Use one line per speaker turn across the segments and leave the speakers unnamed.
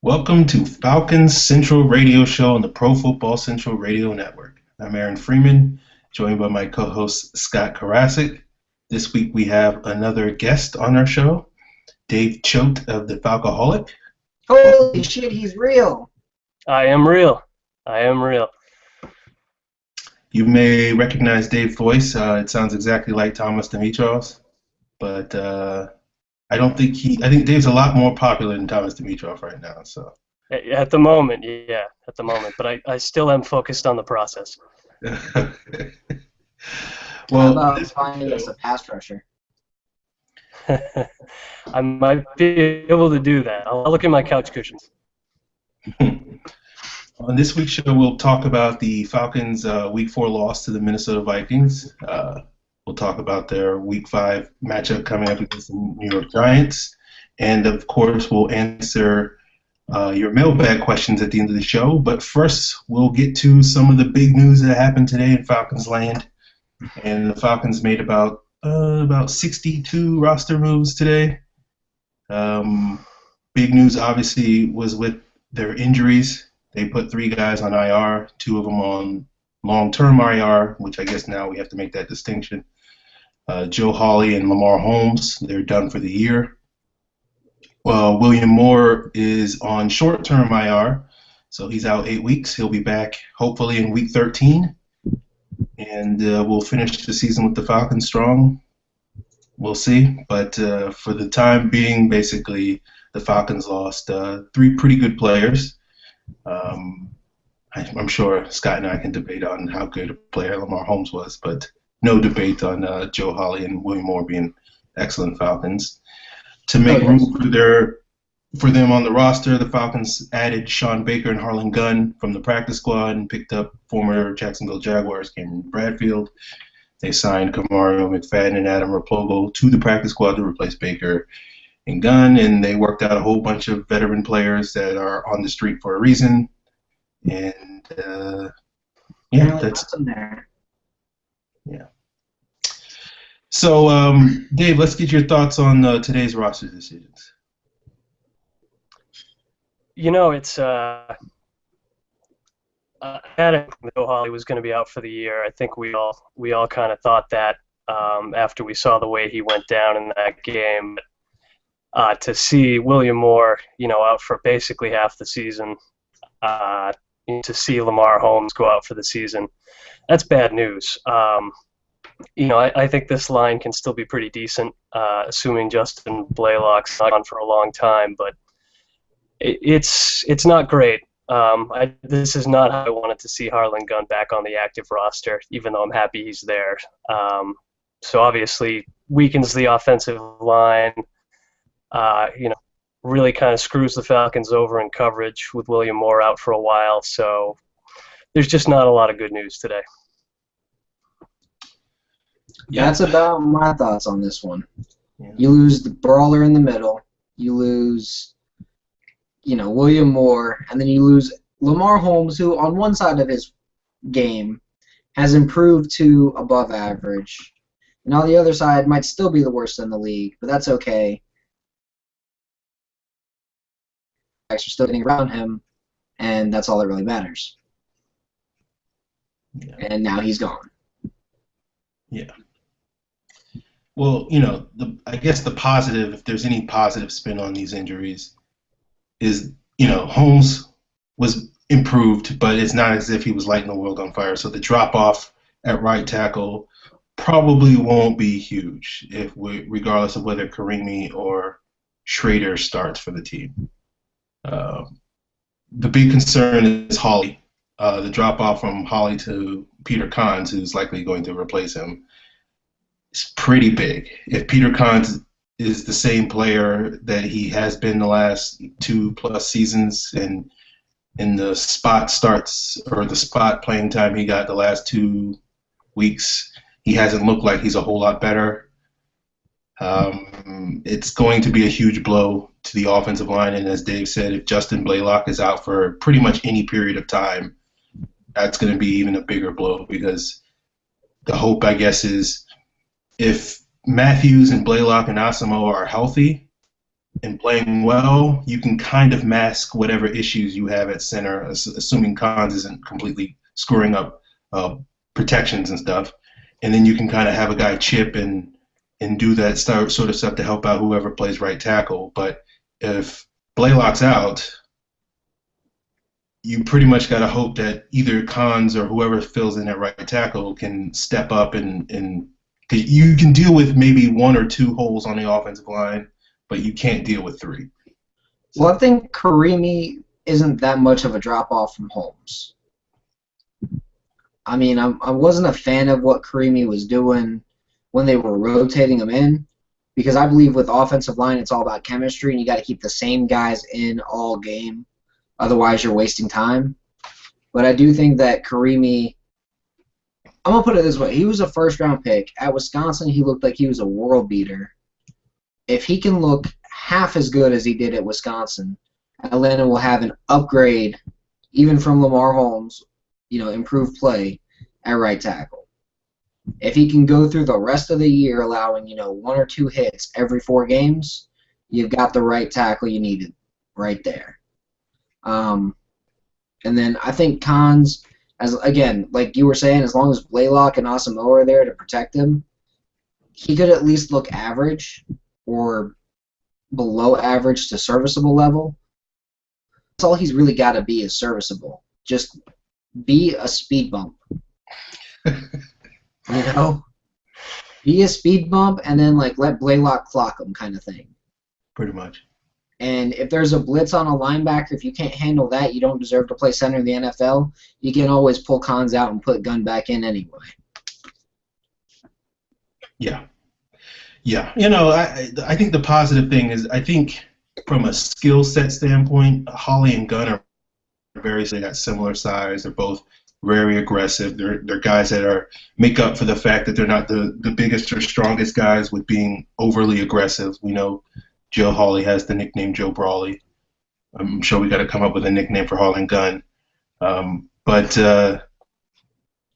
Welcome to Falcons Central Radio Show on the Pro Football Central Radio Network. I'm Aaron Freeman, joined by my co-host Scott Karasik. This week we have another guest on our show, Dave Choate of the Falcoholic.
Holy shit, he's real.
I am real. I am real.
You may recognize Dave's voice. It sounds exactly like Thomas Dimitroff's, but I think Dave's a lot more popular than Thomas Dimitroff right now. So
At the moment, yeah, at the moment. But I still am focused on the process.
Well, how about finding us a pass rusher?
I might be able to do that. I'll look at my couch cushions.
On this week's show, we'll talk about the Falcons' Week 4 loss to the Minnesota Vikings. We'll talk about their Week 5 matchup coming up against the New York Giants. And, of course, we'll answer your mailbag questions at the end of the show. But first, we'll get to some of the big news that happened today in Falcons land. And the Falcons made about 62 roster moves today. Big news, obviously, was with their injuries. They put 3 guys on IR, 2 of them on long-term IR, which I guess now we have to make that distinction. Joe Hawley and Lamar Holmes, they're done for the year. William Moore is on short-term IR, so he's out 8 weeks. He'll be back hopefully in Week 13, and we'll finish the season with the Falcons strong. We'll see, but for the time being, basically, the Falcons lost 3 pretty good players. I'm sure Scott and I can debate on how good a player Lamar Holmes was, but no debate on Joe Hawley and William Moore being excellent Falcons. To make room for them on the roster, the Falcons added Sean Baker and Harlan Gunn from the practice squad and picked up former Jacksonville Jaguars Cameron Bradfield. They signed Kamario McFadden and Adam Raplogo to the practice squad to replace Baker and Gunn, and they worked out a whole bunch of veteran players that are on the street for a reason. And that's
there.
Yeah. So, Dave, let's get your thoughts on today's roster decisions.
You know, it's I had Joe Hawley was going to be out for the year. I think we all kind of thought that after we saw the way he went down in that game. To see William Moore, out for basically half the season, to see Lamar Holmes go out for the season, that's bad news. I think this line can still be pretty decent, assuming Justin Blaylock's not on for a long time, but it's not great. This is not how I wanted to see Harlan Gunn back on the active roster, even though I'm happy he's there. So obviously weakens the offensive line. Really kind of screws the Falcons over in coverage with William Moore out for a while. So there's just not a lot of good news today.
Yeah. That's about my thoughts on this one.
Yeah.
You lose the brawler in the middle. You lose, William Moore, and then you lose Lamar Holmes, who on one side of his game has improved to above average, and on the other side might still be the worst in the league, but that's okay. Are still getting around him, and that's all that really matters.
Yeah.
And now he's gone.
Yeah. Well, I guess the positive, if there's any positive spin on these injuries, is, Holmes was improved, but it's not as if he was lighting the world on fire. So the drop-off at right tackle probably won't be huge, regardless of whether Karimi or Schrader starts for the team. The big concern is Hawley. The drop-off from Hawley to Peter Kahns, who's likely going to replace him, is pretty big. If Peter Kahns is the same player that he has been the last 2+ seasons, and in the spot starts or the spot playing time he got the last 2 weeks, he hasn't looked like he's a whole lot better. It's going to be a huge blow to the offensive line, and as Dave said, if Justin Blaylock is out for pretty much any period of time, that's going to be even a bigger blow, because the hope, I guess, is if Matthews and Blaylock and Asamoah are healthy, and playing well, you can kind of mask whatever issues you have at center, assuming Cons isn't completely screwing up protections and stuff. And then you can kind of have a guy chip and do that sort of stuff to help out whoever plays right tackle. But if Blaylock's out, you pretty much got to hope that either Cons or whoever fills in at right tackle can step up and cause you can deal with maybe one or two holes on the offensive line, but you can't deal with three.
Well, I think Karimi isn't that much of a drop-off from Holmes. I mean, I wasn't a fan of what Karimi was doing when they were rotating him in, because I believe with offensive line it's all about chemistry, and you got to keep the same guys in all game. Otherwise, you're wasting time. But I do think that Karimi, I'm going to put it this way. He was a first-round pick. At Wisconsin, he looked like he was a world beater. If he can look half as good as he did at Wisconsin, Atlanta will have an upgrade, even from Lamar Holmes, improved play at right tackle. If he can go through the rest of the year allowing, one or two hits every 4 games, you've got the right tackle you needed right there. And then I think Cons, again, like you were saying, as long as Blaylock and Asamoah are there to protect him, he could at least look average or below average to serviceable level. That's all he's really got to be is serviceable. Just be a speed bump. Be a speed bump and then let Blaylock clock him kind of thing.
Pretty much.
And if there's a blitz on a linebacker, if you can't handle that, you don't deserve to play center in the NFL. You can always pull Cons out and put Gunn back in anyway.
Yeah. I think the positive thing is, I think from a skill set standpoint, Holly and Gunn are they got similar size. They're both very aggressive. They're guys that make up for the fact that they're not the biggest or strongest guys with being overly aggressive. We know Joe Hawley has the nickname Joe Brawley. I'm sure we got to come up with a nickname for Hall and Gunn. But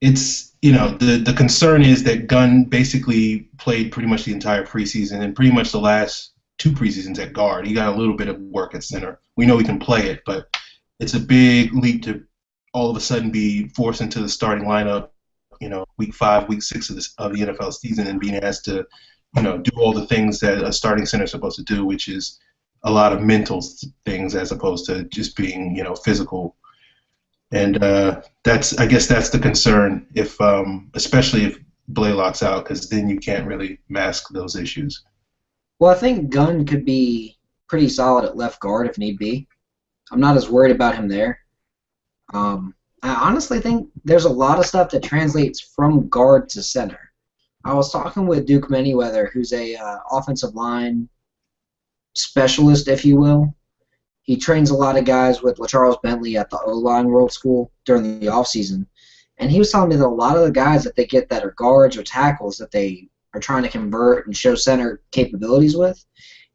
it's, the concern is that Gunn basically played pretty much the entire preseason and pretty much the last 2 preseasons at guard. He got a little bit of work at center. We know he can play it, but it's a big leap to all of a sudden be forced into the starting lineup, week 5, week 6 of the NFL season, and being asked to do all the things that a starting center is supposed to do, which is a lot of mental things as opposed to just being, physical. And I guess that's the concern, especially if Blaylock's out, because then you can't really mask those issues.
Well, I think Gunn could be pretty solid at left guard if need be. I'm not as worried about him there. I honestly think there's a lot of stuff that translates from guard to center. I was talking with Duke Manyweather, who's a offensive line specialist, if you will. He trains a lot of guys with LaCharles Bentley at the O-line World School during the offseason. And he was telling me that a lot of the guys that they get that are guards or tackles that they are trying to convert and show center capabilities with,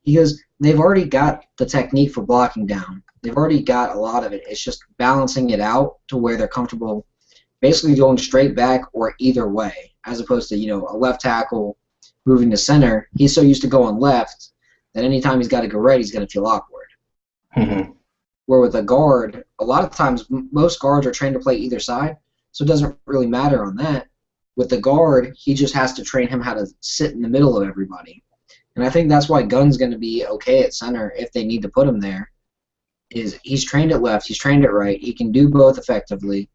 he goes, they've already got the technique for blocking down. They've already got a lot of it. It's just balancing it out to where they're comfortable basically going straight back or either way, as opposed to, a left tackle moving to center. He's so used to going left that anytime he's got to go right, he's going to feel awkward.
Mm-hmm.
Where with a guard, a lot of times most guards are trained to play either side, so it doesn't really matter on that. With the guard, he just has to train him how to sit in the middle of everybody. And I think that's why Gunn's going to be okay at center if they need to put him there. Is he's trained at left, he's trained at right, he can do both effectively.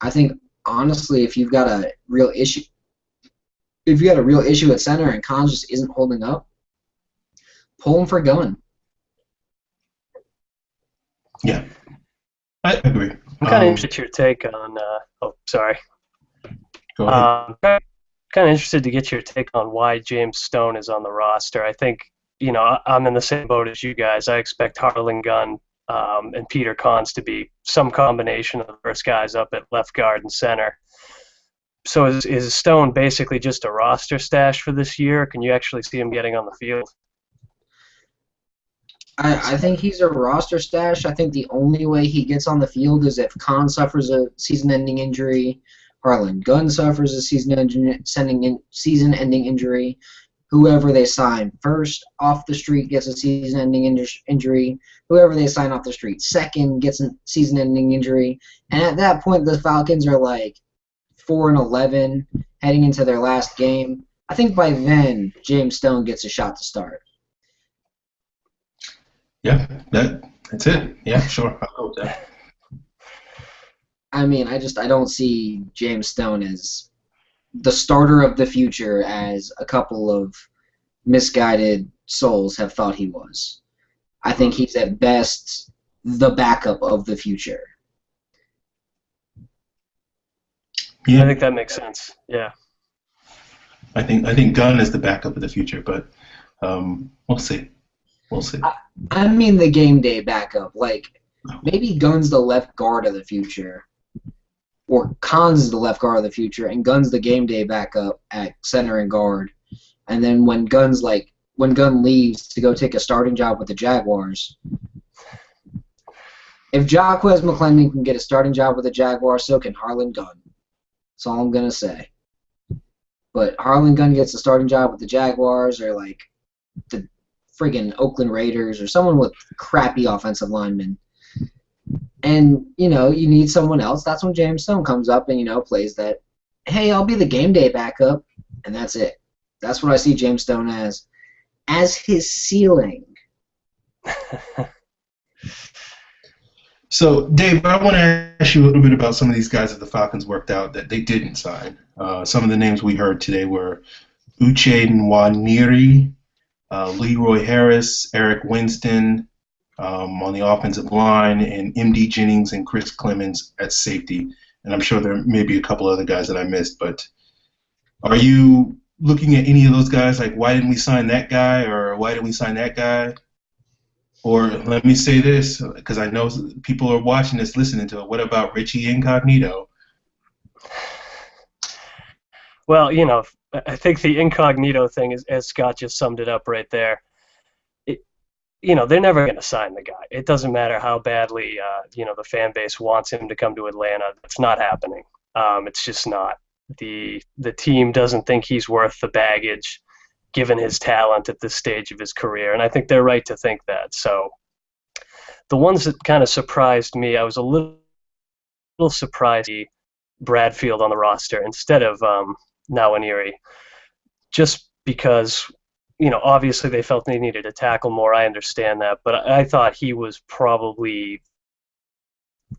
I think honestly, if you've got a real issue at center and Cons just isn't holding up, pull him for Gunn.
Yeah, I agree.
I'm kind of interested in your take on. Sorry.
Go ahead.
Kind of interested to get your take on why James Stone is on the roster. I think I'm in the same boat as you guys. I expect Harlan Gunn and Peter Cons to be some combination of the first guys up at left guard and center. So is Stone basically just a roster stash for this year? Can you actually see him getting on the field?
I think he's a roster stash. I think the only way he gets on the field is if Khan suffers a season-ending injury, Harlan Gunn suffers a season-ending injury, whoever they sign first off the street gets a season-ending injury. Whoever they sign off the street second gets a season-ending injury. And at that point, the Falcons are like 4-11, heading into their last game. I think by then, James Stone gets a shot to start.
Yeah, that's it. Yeah, sure. I'll go with that.
I mean, I don't see James Stone as the starter of the future as a couple of misguided souls have thought he was. I think he's at best the backup of the future.
Yeah,
I think that makes sense. Yeah.
I think Gunn is the backup of the future, but we'll see. We'll see.
I mean the game day backup. Like, maybe Gunn's the left guard of the future. Or Khan's the left guard of the future, and Gunn's the game day backup at center and guard. And then when Gunn leaves to go take a starting job with the Jaguars, if Jaquez McClendon can get a starting job with the Jaguars, so can Harlan Gunn. That's all I'm gonna say. But Harlan Gunn gets a starting job with the Jaguars, or like the friggin' Oakland Raiders, or someone with crappy offensive linemen. And, you need someone else. That's when James Stone comes up and, plays that, hey, I'll be the game day backup, and that's it. That's what I see James Stone as his ceiling.
So, Dave, I want to ask you a little bit about some of these guys that the Falcons worked out that they didn't sign. Some of the names we heard today were Uche Nwaneri, Leroy Harris, Eric Winston, on the offensive line, and M.D. Jennings and Chris Clemens at safety. And I'm sure there may be a couple other guys that I missed, but are you looking at any of those guys like, why didn't we sign that guy, or why didn't we sign that guy? Or let me say this, because I know people are watching this, listening to it. What about Richie Incognito?
Well, I think the incognito thing is, as Scott just summed it up right there. They're never going to sign the guy. It doesn't matter how badly, the fan base wants him to come to Atlanta. It's not happening. It's just not. The team doesn't think he's worth the baggage, given his talent at this stage of his career, and I think they're right to think that. So, the ones that kind of surprised me, I was a little surprised to see Bradfield on the roster instead of Nwaneri, just because. Obviously they felt they needed to tackle more. I understand that, but I thought he was probably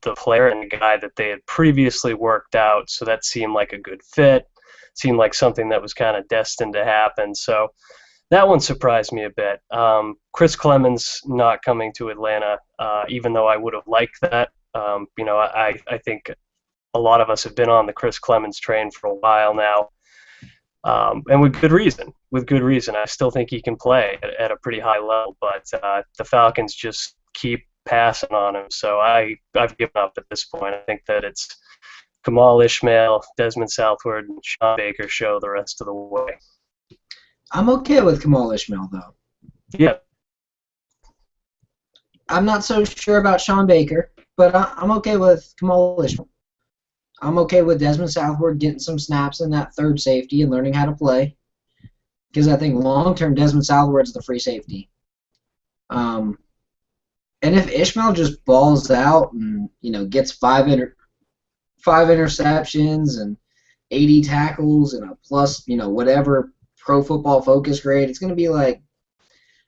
the player and the guy that they had previously worked out, so that seemed like a good fit, seemed like something that was kind of destined to happen. So that one surprised me a bit. Chris Clemens not coming to Atlanta, even though I would have liked that. I think a lot of us have been on the Chris Clemens train for a while now. And with good reason. I still think he can play at a pretty high level, but the Falcons just keep passing on him. So I've given up at this point. I think that it's Kamal Ishmael, Desmond Southward, and Sean Baker show the rest of the way.
I'm okay with Kamal Ishmael, though.
Yeah.
I'm not so sure about Sean Baker, but I'm okay with Kamal Ishmael. I'm okay with Desmond Southward getting some snaps in that third safety and learning how to play, because I think long-term Desmond Southward's the free safety. And if Ishmael just balls out and gets five interceptions and 80 tackles and a plus whatever Pro Football Focus grade, it's going to be like,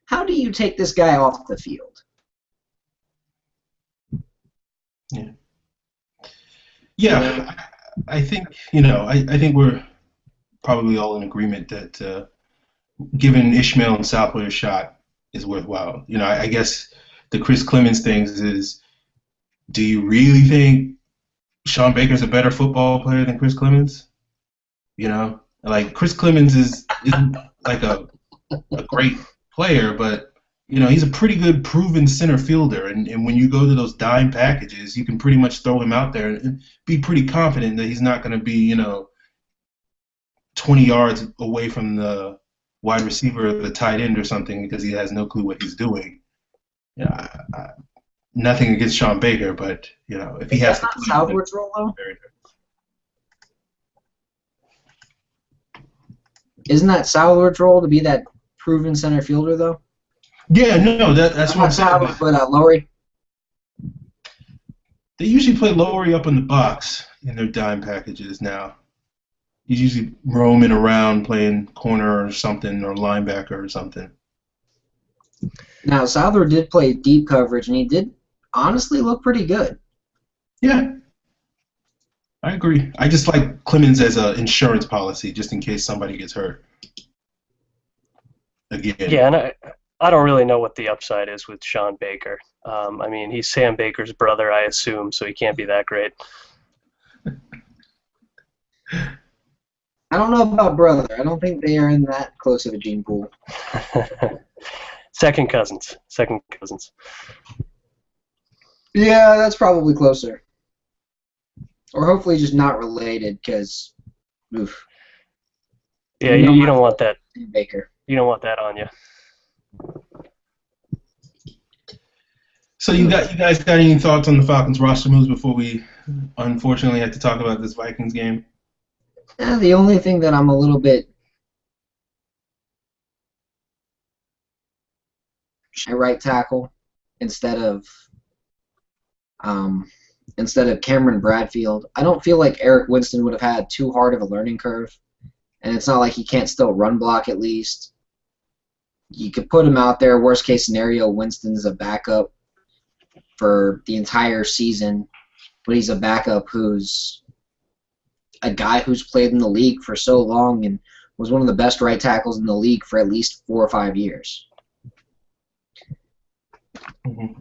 how do you take this guy off the field?
Yeah. Yeah, I think I think we're probably all in agreement that giving Ishmael and Southwood a shot is worthwhile. I guess the Chris Clemens things is, do you really think Sean Baker's a better football player than Chris Clemens? Like Chris Clemens isn't like a great player, but he's a pretty good proven center fielder, and when you go to those dime packages, you can pretty much throw him out there and be pretty confident that he's not going to be, 20 yards away from the wide receiver or the tight end or something because he has no clue what he's doing. Nothing against Sean Baker, but if he has to play
Southward's role though. Isn't that Salvard's role to be that proven center fielder, though?
Yeah, no, that's what I'm saying.
Salvard, but Lowry.
They usually play Lowry up in the box in their dime packages now. He's usually roaming around playing corner or something or linebacker or something.
Now, Salvard did play deep coverage, and he did honestly look pretty good.
Yeah, I agree. I just like Clemens as an insurance policy just in case somebody gets hurt. Again.
Yeah, and I don't really know what the upside is with Sean Baker. I mean, he's Sam Baker's brother, I assume, so he can't be that great.
I don't know about brother. I don't think they are in that close of a gene pool.
Second cousins.
Yeah, that's probably closer. Or hopefully just not related, because, oof.
Yeah, you don't want that.
Baker.
You don't want that on you.
So you guys got any thoughts on the Falcons roster moves before we unfortunately have to talk about this Vikings game?
The only thing that I'm a little bit right tackle instead of Cameron Bradfield. I don't feel like Eric Winston would have had too hard of a learning curve, and it's not like he can't still run block at least. You could put him out there. Worst case scenario, Winston's a backup for the entire season, but he's a backup who's a guy who's played in the league for so long and was one of the best right tackles in the league for at least 4 or 5 years.
Mm-hmm.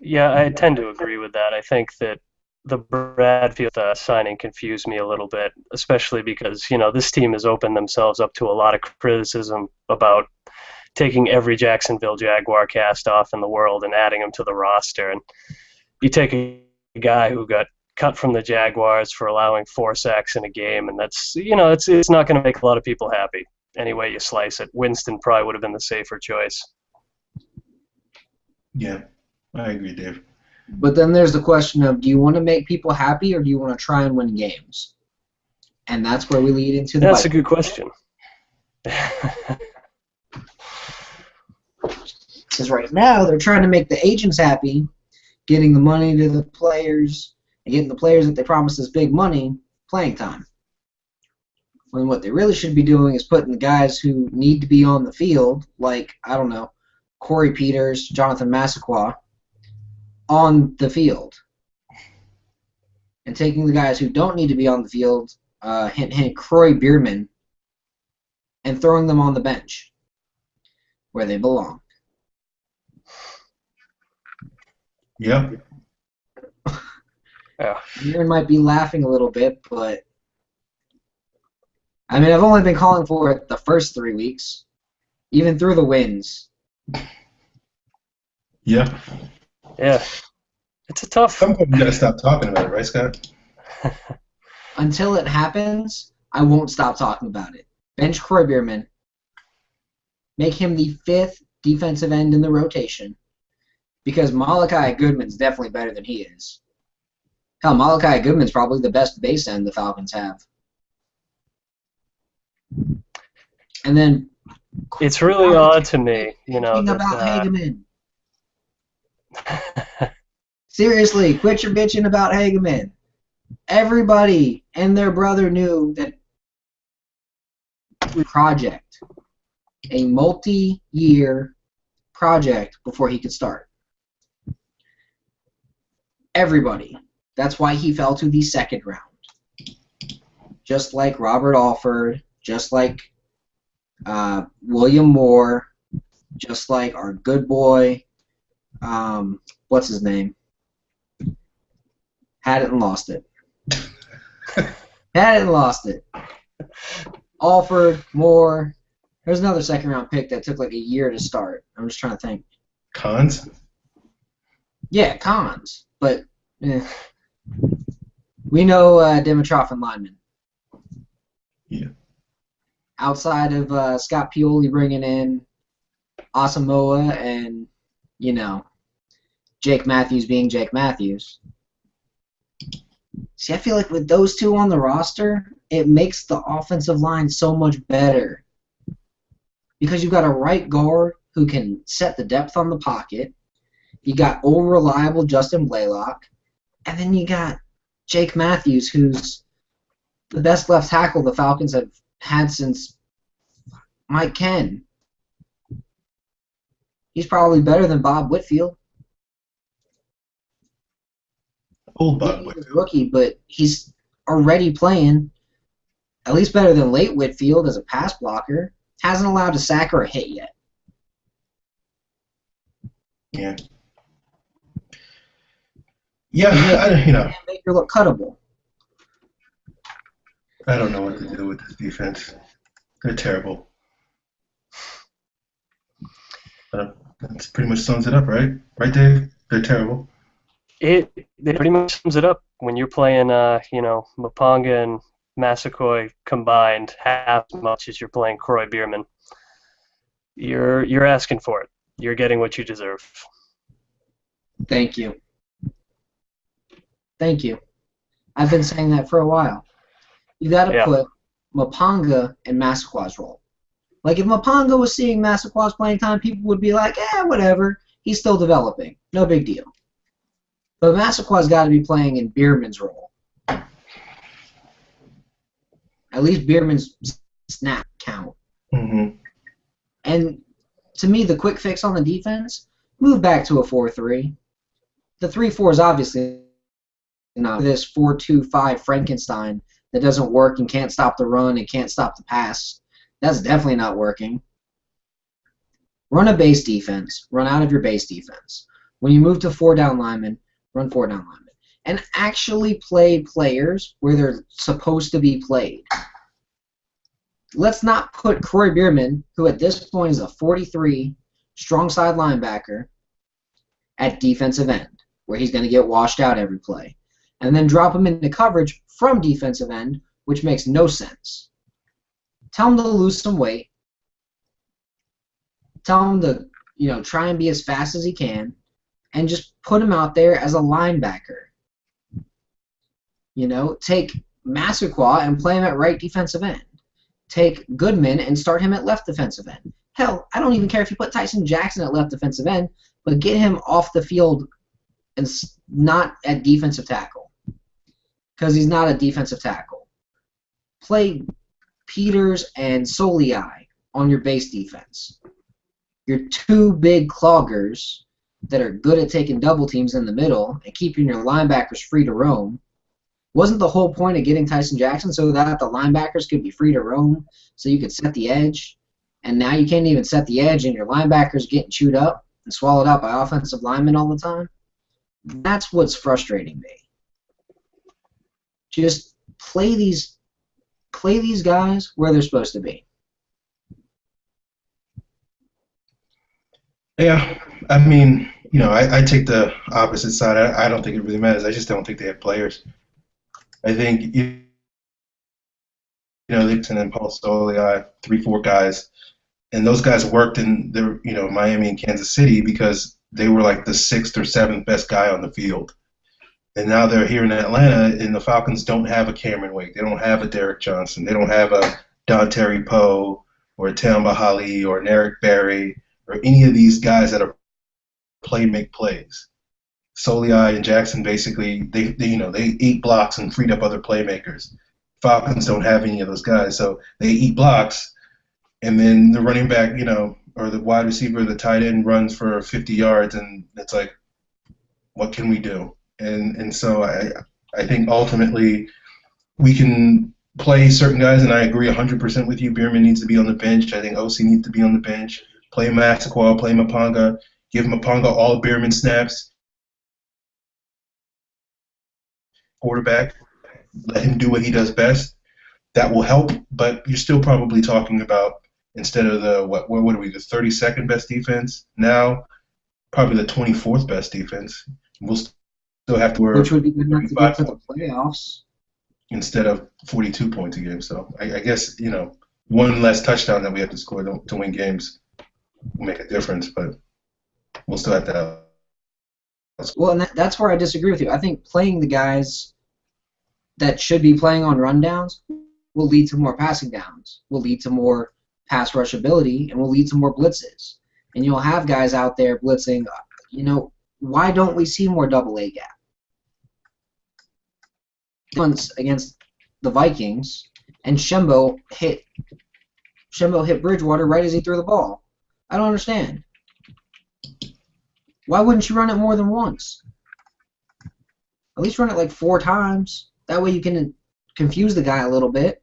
Yeah, I tend to agree with that. I think that the Bradfield signing confused me a little bit, especially because, this team has opened themselves up to a lot of criticism about taking every Jacksonville Jaguar cast off in the world and adding him to the roster. And you take a guy who got cut from the Jaguars for allowing 4 sacks in a game, and that's, it's not going to make a lot of people happy any way you slice it. Winston probably would have been the safer choice.
Yeah, I agree, Dave.
But then there's the question of, do you want to make people happy or do you want to try and win games? And that's where we lead into the
That's a good question.
Because right now they're trying to make the agents happy, getting the money to the players, and getting the players that they promised this big money playing time. When what they really should be doing is putting the guys who need to be on the field, like, I don't know, Corey Peters, Jonathan Massaquoi, on the field. And taking the guys who don't need to be on the field, hint, Croy Bierman, and throwing them on the bench where they belong.
Yep.
Yeah.
Aaron might be laughing a little bit, but I mean, I've only been calling for it the first 3 weeks, even through the wins.
Yeah.
Yeah. It's a tough.
Some point you gotta stop talking about it, right, Scott?
Until it happens, I won't stop talking about it. Bench Croy Bierman. Make him the 5th defensive end in the rotation. Because Malachi Goodman's definitely better than he is. Hell, Malachi Goodman's probably the best base end the Falcons have. And then
it's really odd to me,
about Hageman. Seriously, quit your bitching about Hageman. Everybody and their brother knew that project, a multi-year project before he could start. Everybody. That's why he fell to the 2nd round. Just like Robert Alford, just like William Moore, just like our good boy, what's his name? Had it and lost it. Had it and lost it. Alford, Moore. There's another 2nd round pick that took like a year to start. I'm just trying to think.
Cons?
Yeah, Cons. But we know Dimitrov and Lineman.
Yeah.
Outside of Scott Pioli bringing in Asamoah and, Jake Matthews being Jake Matthews. See, I feel like with those two on the roster, it makes the offensive line so much better because you've got a right guard who can set the depth on the pocket. You got old reliable Justin Blaylock, and then you got Jake Matthews, who's the best left tackle the Falcons have had since Mike Ken. He's probably better than Bob Whitfield.
Old Bob
He's a
Whitfield.
rookie, but he's already playing at least better than late Whitfield as a pass blocker. Hasn't allowed a sack or a hit yet.
Yeah. Yeah,
And make her look cuttable.
I don't know what to do with this defense. They're terrible. That pretty much sums it up, right? Right, Dave? They're terrible.
It pretty much sums it up. When you're playing, Mapanga and Massaquoi combined half as much as you're playing Croy Bierman, you're asking for it. You're getting what you deserve.
Thank you. Thank you. I've been saying that for a while. You got to put Mapanga in Massaquoi's role. Like, if Mapanga was seeing Massaquoi's playing time, people would be like, whatever. He's still developing. No big deal. But Massaquoi's got to be playing in Bierman's role. At least Bierman's snap count.
Mm-hmm.
And to me, the quick fix on the defense, move back to a 4-3. The 3-4 is obviously not this 4-2-5 Frankenstein that doesn't work and can't stop the run and can't stop the pass. That's definitely not working. Run a base defense. Run out of your base defense. When you move to 4-down linemen, run 4-down linemen. And actually play players where they're supposed to be played. Let's not put Croy Bierman, who at this point is a 43, strong side linebacker, at defensive end, where he's going to get washed out every play. And then drop him into coverage from defensive end, which makes no sense. Tell him to lose some weight. Tell him to, try and be as fast as he can, and just put him out there as a linebacker. Take Massaquoi and play him at right defensive end. Take Goodman and start him at left defensive end. Hell, I don't even care if you put Tyson Jackson at left defensive end, but get him off the field and not at defensive tackle, because he's not a defensive tackle. Play Peters and Soliai on your base defense. Your two big cloggers that are good at taking double teams in the middle and keeping your linebackers free to roam. Wasn't the whole point of getting Tyson Jackson so that the linebackers could be free to roam, so you could set the edge? And now you can't even set the edge, and your linebackers getting chewed up and swallowed up by offensive linemen all the time? That's what's frustrating me. Just play these guys where they're supposed to be.
Yeah, I mean, I take the opposite side. I don't think it really matters. I just don't think they have players. I think, Dixon and Paul Soliai, 3-4 guys, and those guys worked in Miami and Kansas City because they were like the 6th or 7th best guy on the field. And now they're here in Atlanta, and the Falcons don't have a Cameron Wake. They don't have a Derek Johnson. They don't have a Dontari Poe or a Tamba Hali or an Eric Berry or any of these guys that are make plays. Soliai and Jackson basically they ate blocks and freed up other playmakers. Falcons don't have any of those guys, so they eat blocks, and then the running back, or the wide receiver, the tight end runs for 50 yards, and it's like, what can we do? And so I think ultimately we can play certain guys, and I agree 100% with you. Bierman needs to be on the bench. I think OC needs to be on the bench. Play Massaquoi, play Mapanga, give Mapanga all Bierman snaps. Quarterback, let him do what he does best. That will help, but you're still probably talking about, instead of the what are we, the 32nd best defense now, probably the 24th best defense. We'll still have to work,
which would be good enough to get to the playoffs
instead of 42 points a game. So I guess one less touchdown that we have to score to win games will make a difference, but we'll still have to have.
Well, and that's where I disagree with you. I think playing the guys that should be playing on rundowns will lead to more passing downs, will lead to more pass rush ability, and will lead to more blitzes. And you'll have guys out there blitzing. Why don't we see more double A gap? Once against the Vikings, and Shembo hit Bridgewater right as he threw the ball. I don't understand. Why wouldn't you run it more than once? At least run it like 4 times. That way you can confuse the guy a little bit.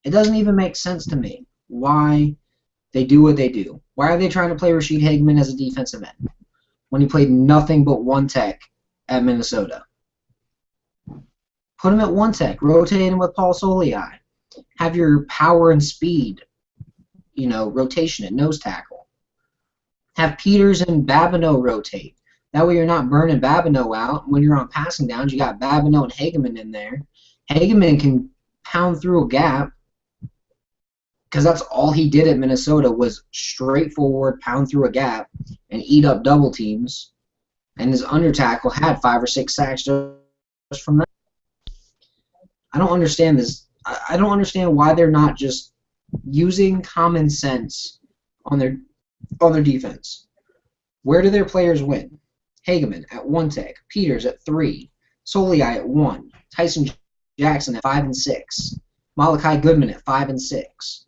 It doesn't even make sense to me why they do what they do. Why are they trying to play Rashid Hageman as a defensive end when he played nothing but one tech at Minnesota? Put him at one tech. Rotate him with Paul Soliai. Have your power and speed, rotation at nose tackle. Have Peters and Babineau rotate. That way you're not burning Babineau out. When you're on passing downs, you got Babineau and Hageman in there. Hageman can pound through a gap because that's all he did at Minnesota was straightforward pound through a gap and eat up double teams. And his under tackle had 5 or 6 sacks just from that. I don't understand this. I don't understand why they're not just using common sense on their defense. Where do their players win? Hageman at 1 tech, Peters at 3, Soliai at 1, Tyson Jackson at 5 and 6, Malachi Goodman at 5 and 6.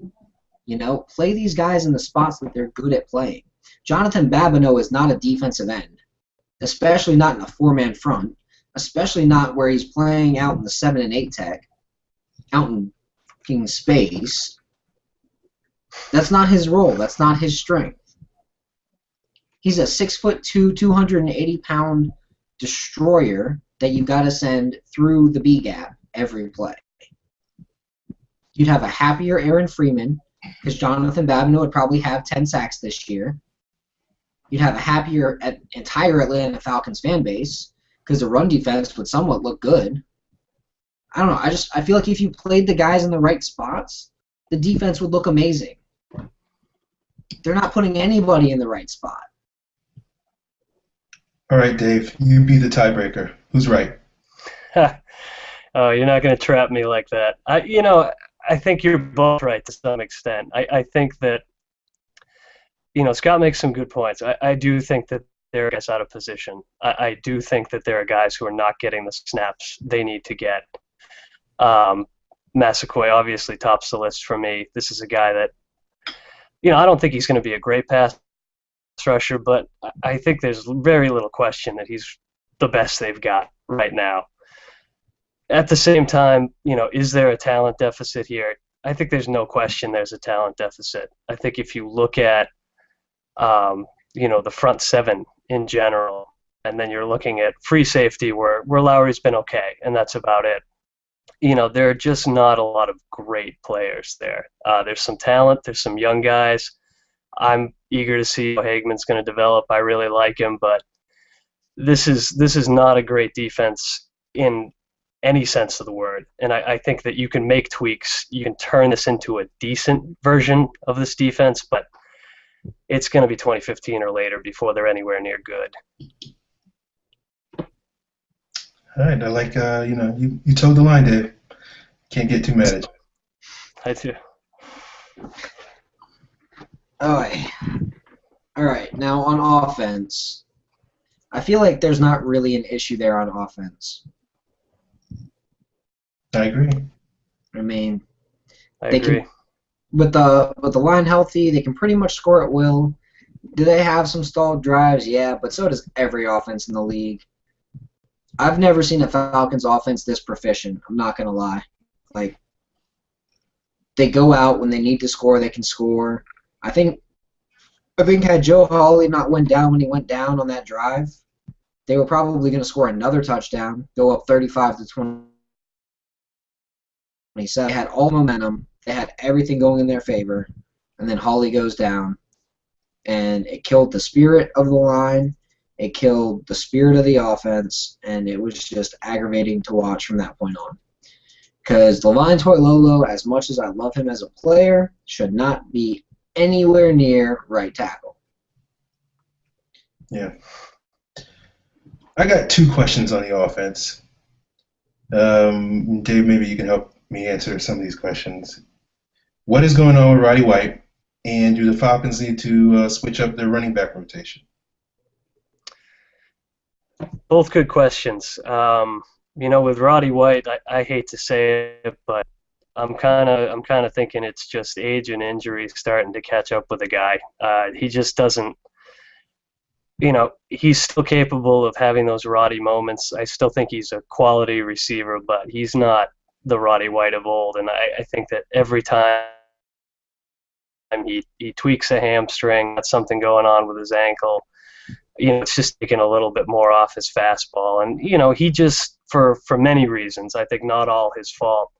Play these guys in the spots that they're good at playing. Jonathan Babineau is not a defensive end, especially not in a 4-man front, especially not where he's playing out in the 7 and 8 tech, out in fucking space. That's not his role. That's not his strength. He's a 6'2", 280-pound destroyer that you've got to send through the B gap every play. You'd have a happier Aaron Freeman because Jonathan Babineau would probably have 10 sacks this year. You'd have a happier entire Atlanta Falcons fan base because the run defense would somewhat look good. I don't know. I feel like if you played the guys in the right spots, the defense would look amazing. They're not putting anybody in the right spot.
All right, Dave, you be the tiebreaker. Who's right?
Oh, you're not going to trap me like that. I think you're both right to some extent. I think that, Scott makes some good points. I do think that there are guys out of position. I do think that there are guys who are not getting the snaps they need to get. Massaquoi obviously tops the list for me. This is a guy that, I don't think he's going to be a great pass rusher, but I think there's very little question that he's the best they've got right now. At the same time, is there a talent deficit here? I think there's no question there's a talent deficit. I think if you look at, the front 7 in general, and then you're looking at free safety where Lowry's been okay, and that's about it. There are just not a lot of great players there. There's some talent. There's some young guys. I'm eager to see how Hageman's going to develop. I really like him, but this is not a great defense in any sense of the word. And I think that you can make tweaks. You can turn this into a decent version of this defense, but it's going to be 2015 or later before they're anywhere near good.
All right, I like, you toed the line, Dave. Can't get too mad at you.
I do.
All right, now on offense, I feel like there's not really an issue there on offense.
I agree.
I mean,
I agree.
With the line healthy, they can pretty much score at will. Do they have some stalled drives? Yeah, but so does every offense in the league. I've never seen a Falcons offense this proficient. I'm not gonna lie. Like, they go out when they need to score, they can score. I think had Joe Hawley not went down when he went down on that drive, they were probably going to score another touchdown, go up 35-20. They had all momentum. They had everything going in their favor, and then Hawley goes down, and it killed the spirit of the line. It killed the spirit of the offense, and it was just aggravating to watch from that point on. Because Levine Toilolo, as much as I love him as a player, should not be anywhere near right tackle.
Yeah. I got 2 questions on the offense. Dave, maybe you can help me answer some of these questions. What is going on with Roddy White, and do the Falcons need to switch up their running back rotation?
Both good questions. With Roddy White, I hate to say it, but I'm kind of thinking it's just age and injuries starting to catch up with the guy. He just doesn't. He's still capable of having those Roddy moments. I still think he's a quality receiver, but he's not the Roddy White of old. And I think that every time he tweaks a hamstring, that's something going on with his ankle. It's just taking a little bit more off his fastball. And, he just, for many reasons, I think not all his fault,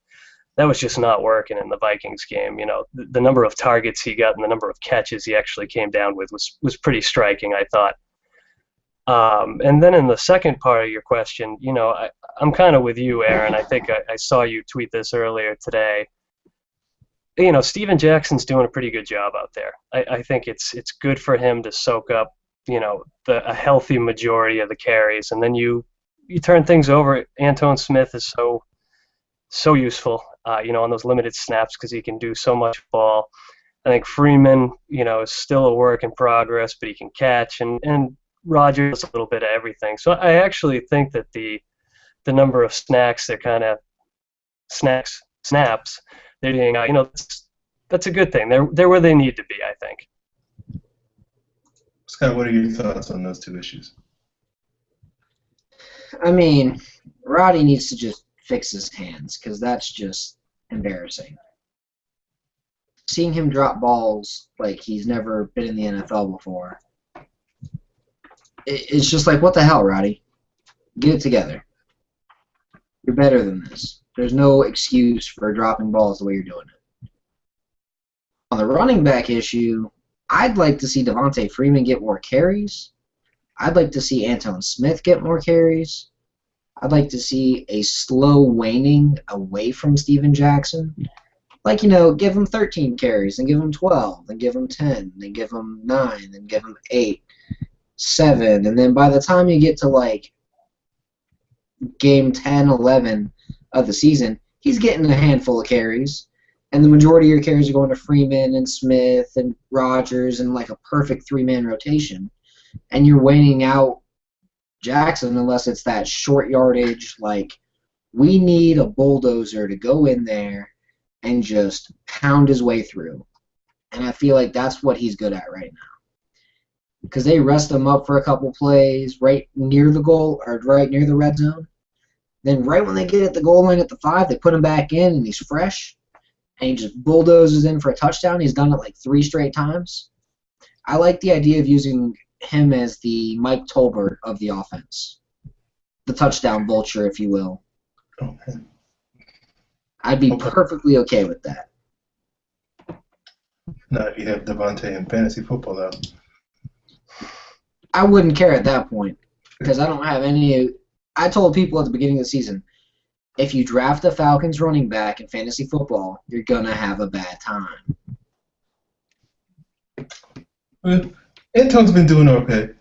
that was just not working in the Vikings game. The number of targets he got and the number of catches he actually came down with was pretty striking, I thought. And then in the second part of your question, I'm kind of with you, Aaron. I think I saw you tweet this earlier today. Steven Jackson's doing a pretty good job out there. I think it's good for him to soak up, a healthy majority of the carries, and then you turn things over. Antoine Smith is so useful, on those limited snaps because he can do so much ball. I think Freeman, is still a work in progress, but he can catch, and Rodgers a little bit of everything. So I actually think that the number of snaps they're kind of snaps they're doing, that's a good thing. They're where they need to be, I think.
Scott, what are your thoughts on those two issues?
I mean, Roddy needs to just fix his hands because that's just embarrassing. Seeing him drop balls like he's never been in the NFL before, it's just like, what the hell, Roddy? Get it together. You're better than this. There's no excuse for dropping balls the way you're doing it. On the running back issue, I'd like to see Devontae Freeman get more carries. I'd like to see Antoine Smith get more carries. I'd like to see a slow waning away from Steven Jackson. Like, give him 13 carries, and give him 12, then give him 10, then give him 9, then give him 8, 7, and then by the time you get to, like, game 10, 11 of the season, he's getting a handful of carries, and the majority of your carries are going to Freeman and Smith and Rodgers and, like, a perfect three-man rotation, and you're waning out Jackson unless it's that short yardage, like, we need a bulldozer to go in there and just pound his way through. And I feel like that's what he's good at right now. Because they rest him up for a couple plays right near the goal or right near the red zone. Then right when they get at the goal line at the 5, they put him back in and he's fresh. And he just bulldozes in for a touchdown. He's done it like 3 straight times. I like the idea of using him as the Mike Tolbert of the offense. The touchdown vulture, if you will.
Okay.
I'd be perfectly okay with that.
Not if you have Devontae in fantasy football, though.
I wouldn't care at that point because I don't have any. I told people at the beginning of the season, if you draft a Falcons running back in fantasy football, you're going to have a bad time.
Antoine's been doing okay.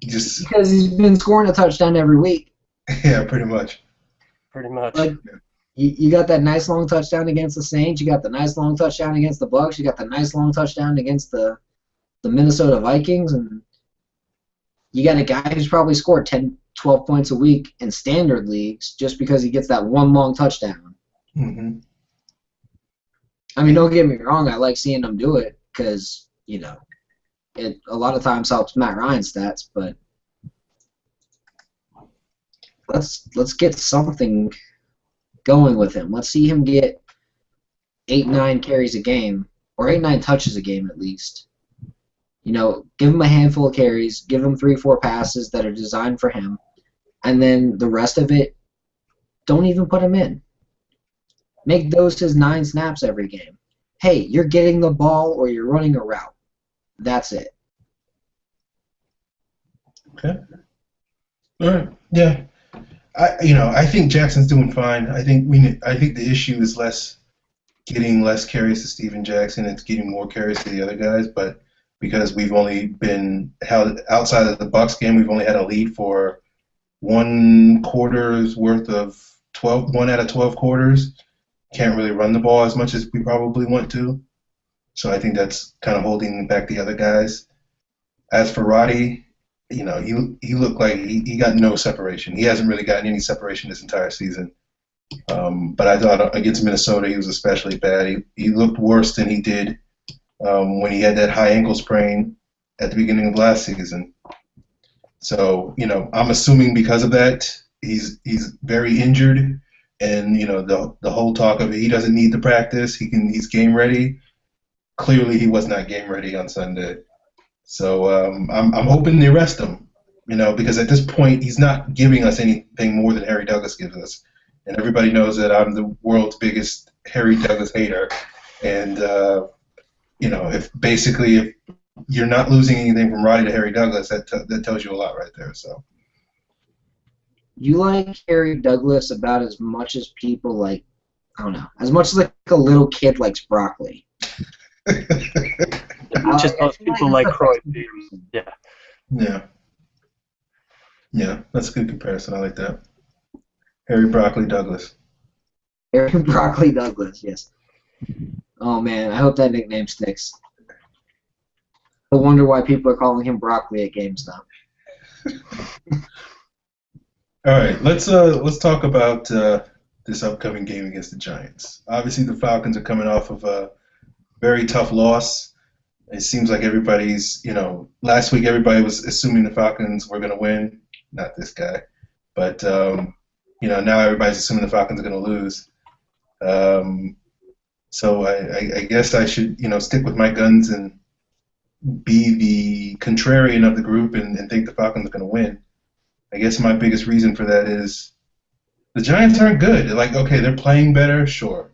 Just
because he's been scoring a touchdown every week.
Yeah, pretty much.
Pretty much.
Like, you got that nice long touchdown against the Saints. You got the nice long touchdown against the Bucs. You got the nice long touchdown against the Minnesota Vikings. And you got a guy who's probably scored 10, 12 points a week in standard leagues just because he gets that one long touchdown.
Mm-hmm.
I mean, don't get me wrong. I like seeing him do it because, it a lot of times helps Matt Ryan's stats. But let's get something going with him. Let's see him get 8, 9 carries a game, or 8, 9 touches a game at least. Give him a handful of carries, give him 3, 4 passes that are designed for him, and then the rest of it, don't even put him in. Make those his 9 snaps every game. Hey, you're getting the ball or you're running a route. That's it.
Okay. All right. Yeah. I think Jackson's doing fine. I think the issue is getting less carries to Steven Jackson. It's getting more carries to the other guys. But because we've only been held outside of the Bucs game, we've only had a lead for 1 quarter's worth of 1 out of 12 quarters. Can't really run the ball as much as we probably want to. So I think that's kind of holding back the other guys. As for Roddy, he looked like he got no separation. He hasn't really gotten any separation this entire season. But I thought against Minnesota he was especially bad. He looked worse than he did when he had that high ankle sprain at the beginning of last season. So, I'm assuming because of that, he's very injured, and the whole talk of he doesn't need to practice, he's game ready. Clearly, he was not game ready on Sunday. So I'm hoping they rest him, because at this point he's not giving us anything more than Harry Douglas gives us, and everybody knows that I'm the world's biggest Harry Douglas hater, and if you're not losing anything from Roddy to Harry Douglas, that tells you a lot right there. So.
You like Harry Douglas about as much as people like, I don't know, as much as like a little kid likes broccoli.
Just most people like Croydon. Yeah.
Yeah. Yeah, that's a good comparison. I like that. Harry Broccoli Douglas.
Harry Broccoli Douglas, yes. Oh man, I hope that nickname sticks. I wonder why people are calling him Broccoli at GameStop.
All right, let's talk about this upcoming game against the Giants. Obviously, the Falcons are coming off of a very tough loss. It seems like everybody's, last week everybody was assuming the Falcons were going to win. Not this guy. But, now everybody's assuming the Falcons are going to lose. So I guess I should, stick with my guns and be the contrarian of the group and think the Falcons are going to win. I guess my biggest reason for that is the Giants aren't good. Like, okay, they're playing better, sure.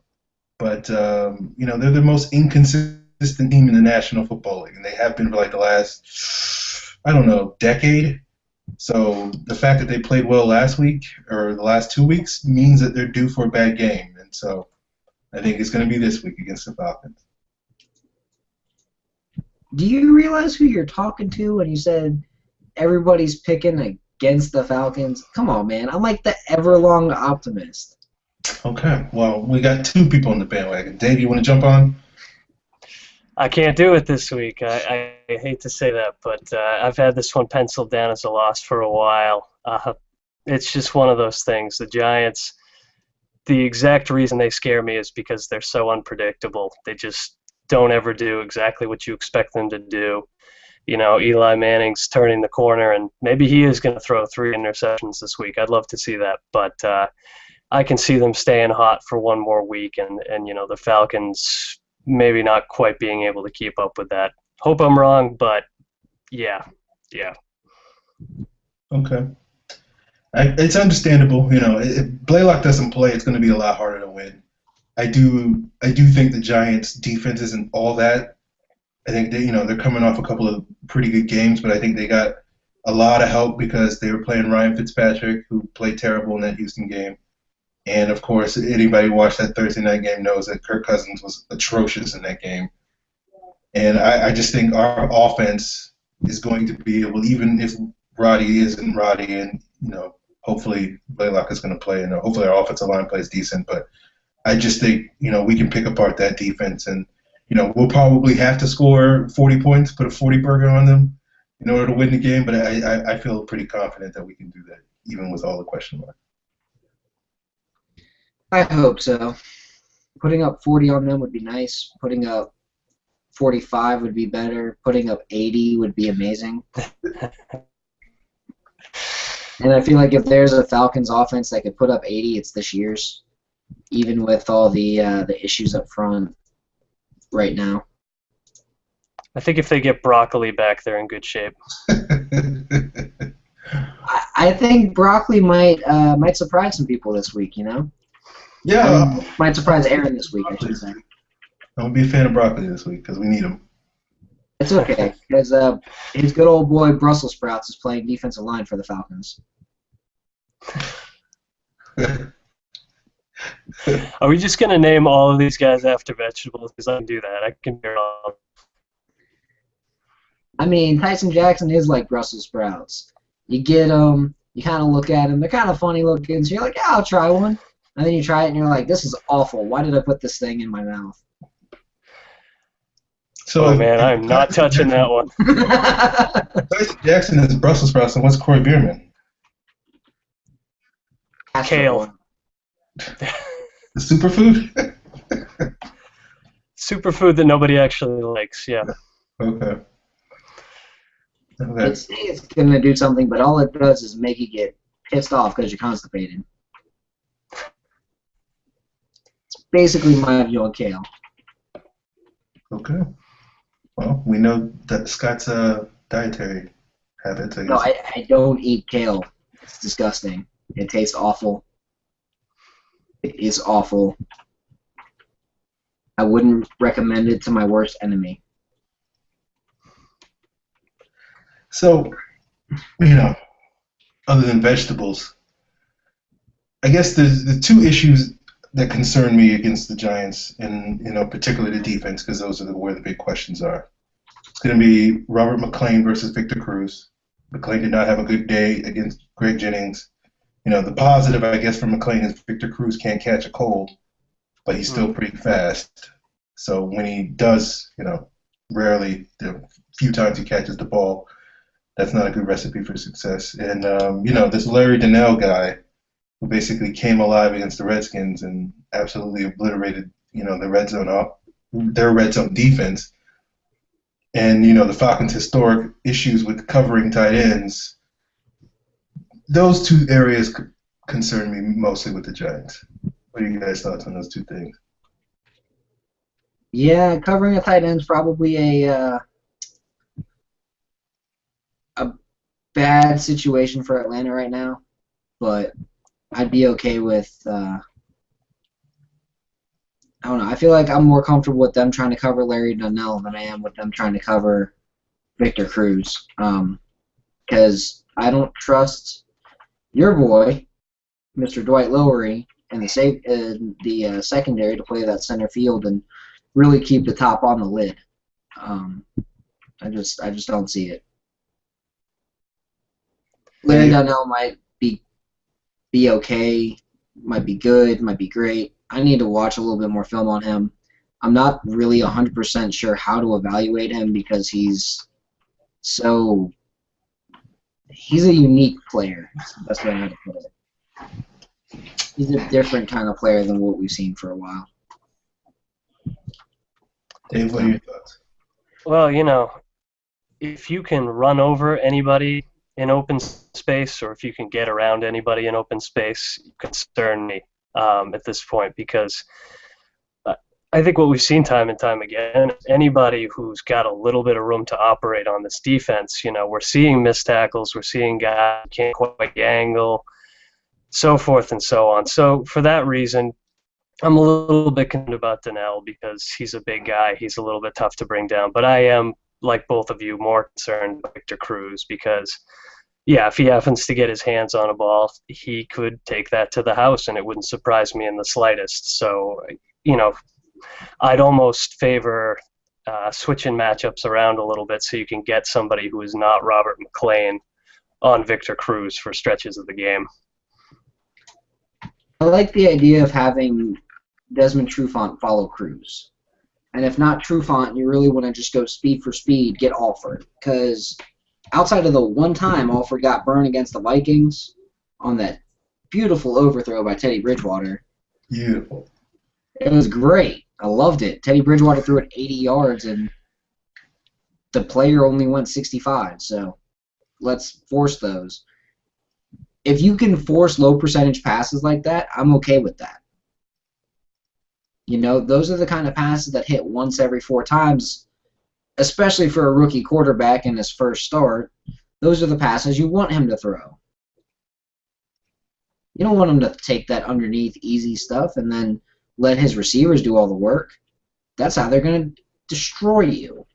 But, they're the most inconsistent team in the National Football League, and they have been for like the last, decade. So the fact that they played well last week or the last 2 weeks means that they're due for a bad game. And so I think it's going to be this week against the Falcons.
Do you realize who you're talking to when you said everybody's picking against the Falcons? Come on, man. I'm like the everlong optimist.
Okay. Well, we got 2 people on the bandwagon. Dave, you want to jump on?
I can't do it this week. I hate to say that, but I've had this one penciled down as a loss for a while. It's just one of those things. The Giants, the exact reason they scare me is because they're so unpredictable. They just don't ever do exactly what you expect them to do. Eli Manning's turning the corner, and maybe he is going to throw 3 interceptions this week. I'd love to see that, but I can see them staying hot for one more week, and the Falcons maybe not quite being able to keep up with that. Hope I'm wrong, but yeah.
Okay. It's understandable. If Blaylock doesn't play, it's going to be a lot harder to win. I do think the Giants' defense isn't all that. I think they're coming off a couple of pretty good games, but I think they got a lot of help because they were playing Ryan Fitzpatrick, who played terrible in that Houston game. And, of course, anybody who watched that Thursday night game knows that Kirk Cousins was atrocious in that game. And I just think our offense is going to be able, even if Roddy isn't Roddy, and, hopefully Blaylock is going to play, and hopefully our offensive line plays decent. But I just think, we can pick apart that defense. And, we'll probably have to score 40 points, put a 40 burger on them in order to win the game. But I feel pretty confident that we can do that, even with all the question marks.
I hope so. Putting up 40 on them would be nice. Putting up 45 would be better. Putting up 80 would be amazing. And I feel like if there's a Falcons offense that could put up 80, it's this year's, even with all the issues up front right now.
I think if they get Broccoli back, they're in good shape.
I think Broccoli might surprise some people this week,
Yeah.
Might surprise Aaron this week, I should say.
I'm going to be a fan of Broccoli this week because we need him.
It's okay, because his good old boy Brussels Sprouts is playing defensive line for the Falcons.
Are we just going to name all of these guys after vegetables? Because I can do that. I can do it all.
I mean, Tyson Jackson is like Brussels sprouts. You get them, you kind of look at them, they're kind of funny looking, so you're like, yeah, I'll try one. and then you try it and you're like, this is awful. Why did I put this thing in my mouth?
So
Oh man, I'm not touching that one.
Tyson Jackson is Brussels sprouts, and what's Corey Bierman?
Kale.
The superfood?
Superfood that nobody actually likes, yeah.
Okay.
It's going to do something, but all it does is make you get pissed off because you're constipated. It's basically my view on kale.
Okay. Well, we know that Scott's dietary habits.
No, I don't eat kale. It's disgusting. It tastes awful. It is awful. I wouldn't recommend it to my worst enemy.
So, other than vegetables, I guess the two issues that concern me against the Giants, and particularly the defense, because those are where the big questions are. It's going to be Robert McClain versus Victor Cruz. McClain did not have a good day against Greg Jennings. The positive, I guess, for McClain is Victor Cruz can't catch a cold, but he's still pretty fast. So when he does, rarely, the few times he catches the ball, that's not a good recipe for success. And, this Larry Donnell guy who basically came alive against the Redskins and absolutely obliterated, the their red zone defense. And, the Falcons' historic issues with covering tight ends, those two areas concern me mostly with the Giants. What are you guys' thoughts on those two things?
Yeah, covering a tight end is probably a bad situation for Atlanta right now, but I'd be okay with. I don't know. I feel like I'm more comfortable with them trying to cover Larry Donnell than I am with them trying to cover Victor Cruz, because I don't trust your boy, Mr. Dwight Lowery, and the secondary to play that center field and really keep the top on the lid. I just don't see it. Larry Donnell might be okay, might be good, might be great. I need to watch a little bit more film on him. I'm not really 100% sure how to evaluate him because he's a unique player. That's the best way I to put it. He's a different kind of player than what we've seen for a while.
Dave, what are your thoughts?
Well, if you can run over anybody in open space, or if you can get around anybody in open space, you concern me at this point, because I think what we've seen time and time again, anybody who's got a little bit of room to operate on this defense, we're seeing missed tackles, we're seeing guys who can't quite angle, so forth and so on. So for that reason, I'm a little bit concerned about Donnell because he's a big guy. He's a little bit tough to bring down. But I am, like both of you, more concerned with Victor Cruz because, yeah, if he happens to get his hands on a ball, he could take that to the house, and it wouldn't surprise me in the slightest. So, I'd almost favor switching matchups around a little bit so you can get somebody who is not Robert McClain on Victor Cruz for stretches of the game.
I like the idea of having Desmond Trufant follow Cruz. And if not Trufant, you really want to just go speed for speed, get Alford. Because outside of the one time Alford got burned against the Vikings on that beautiful overthrow by Teddy Bridgewater.
Beautiful.
It was great. I loved it. Teddy Bridgewater threw it 80 yards, and the player only went 65. So let's force those. If you can force low percentage passes like that, I'm okay with that. Those are the kind of passes that hit once every 4 times, especially for a rookie quarterback in his first start. Those are the passes you want him to throw. You don't want him to take that underneath easy stuff and then let his receivers do all the work. That's how they're going to destroy you.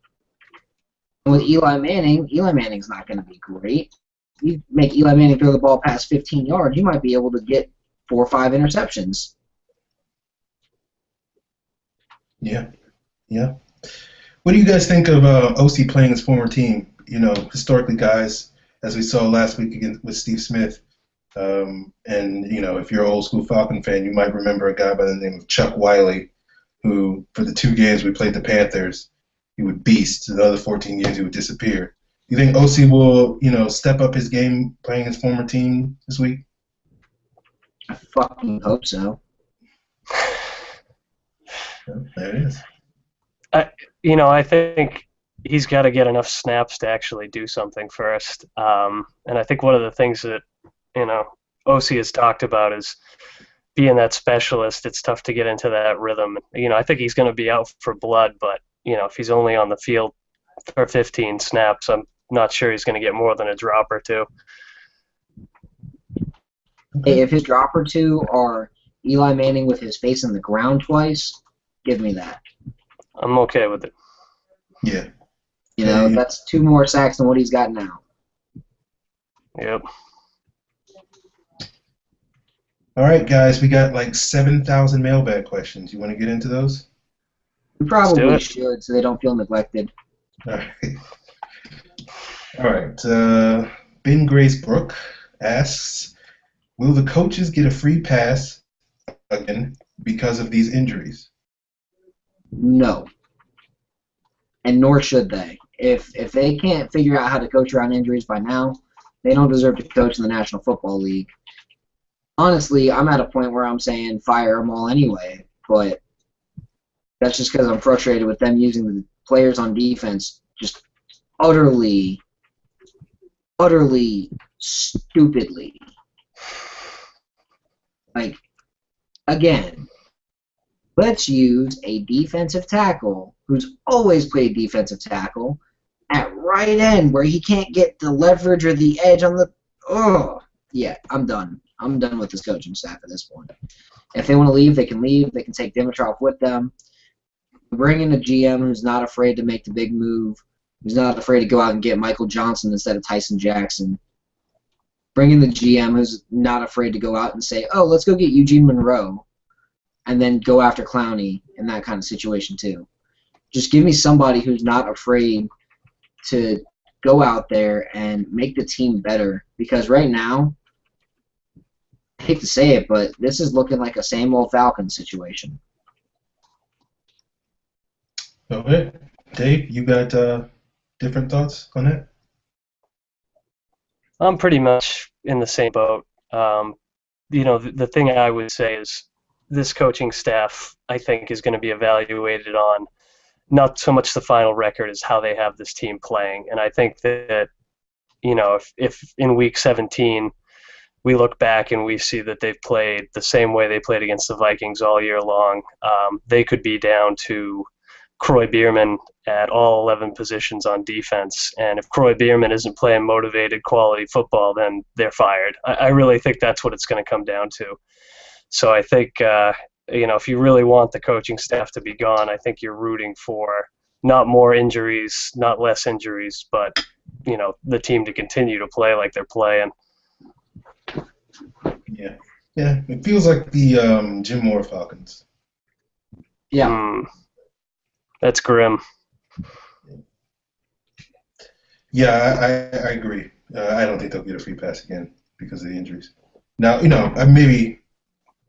And with Eli Manning's not going to be great. You make Eli Manning throw the ball past 15 yards, you might be able to get 4 or 5 interceptions.
Yeah. What do you guys think of OC playing his former team? Historically, guys, as we saw last week again with Steve Smith, And, if you're an old school Falcon fan, you might remember a guy by the name of Chuck Wiley, who, for the 2 games we played the Panthers, he would beast. The other 14 games, he would disappear. You think OC will, step up his game playing his former team this week?
I fucking hope so.
Well, there it is.
I think he's got to get enough snaps to actually do something first. And I think one of the things that, OC has talked about is being that specialist. It's tough to get into that rhythm. I think he's going to be out for blood, but, if he's only on the field for 15 snaps, I'm not sure he's going to get more than a drop or two.
Hey, if his drop or two are Eli Manning with his face in the ground twice, give me that.
I'm okay with it.
Yeah.
That's 2 more sacks than what he's got now.
Yep.
All right, guys, we got like 7,000 mailbag questions. You want to get into those?
We probably should, so they don't feel neglected.
All right. All right. Ben Gracebrook asks, will the coaches get a free pass again because of these injuries?
No. And nor should they. If they can't figure out how to coach around injuries by now, they don't deserve to coach in the National Football League. Honestly, I'm at a point where I'm saying fire them all anyway, but that's just because I'm frustrated with them using the players on defense just utterly stupidly. Like, again, let's use a defensive tackle who's always played defensive tackle at right end where he can't get the leverage or the edge on the... Oh, yeah, I'm done. I'm done with this coaching staff at this point. If they want to leave, they can leave. They can take Dimitrov with them. Bring in a GM who's not afraid to make the big move, who's not afraid to go out and get Michael Johnson instead of Tyson Jackson. Bring in the GM who's not afraid to go out and say, oh, let's go get Eugene Monroe, and then go after Clowney in that kind of situation too. Just give me somebody who's not afraid to go out there and make the team better. Because right now, I hate to say it, but this is looking like a same old Falcons situation.
Okay. Dave, you got different thoughts on that?
I'm pretty much in the same boat. The thing I would say is this coaching staff, I think, is going to be evaluated on not so much the final record as how they have this team playing. And I think that, if in week 17 we look back and we see that they've played the same way they played against the Vikings all year long, they could be down to Croy Bierman at all 11 positions on defense. And if Croy Bierman isn't playing motivated, quality football, then they're fired. I really think that's what it's going to come down to. So I think, if you really want the coaching staff to be gone, I think you're rooting for not more injuries, not less injuries, but, the team to continue to play like they're playing.
Yeah. Yeah, it feels like the Jim Moore Falcons.
Yeah.
That's grim.
Yeah, I agree. I don't think they'll get a free pass again because of the injuries. Now, maybe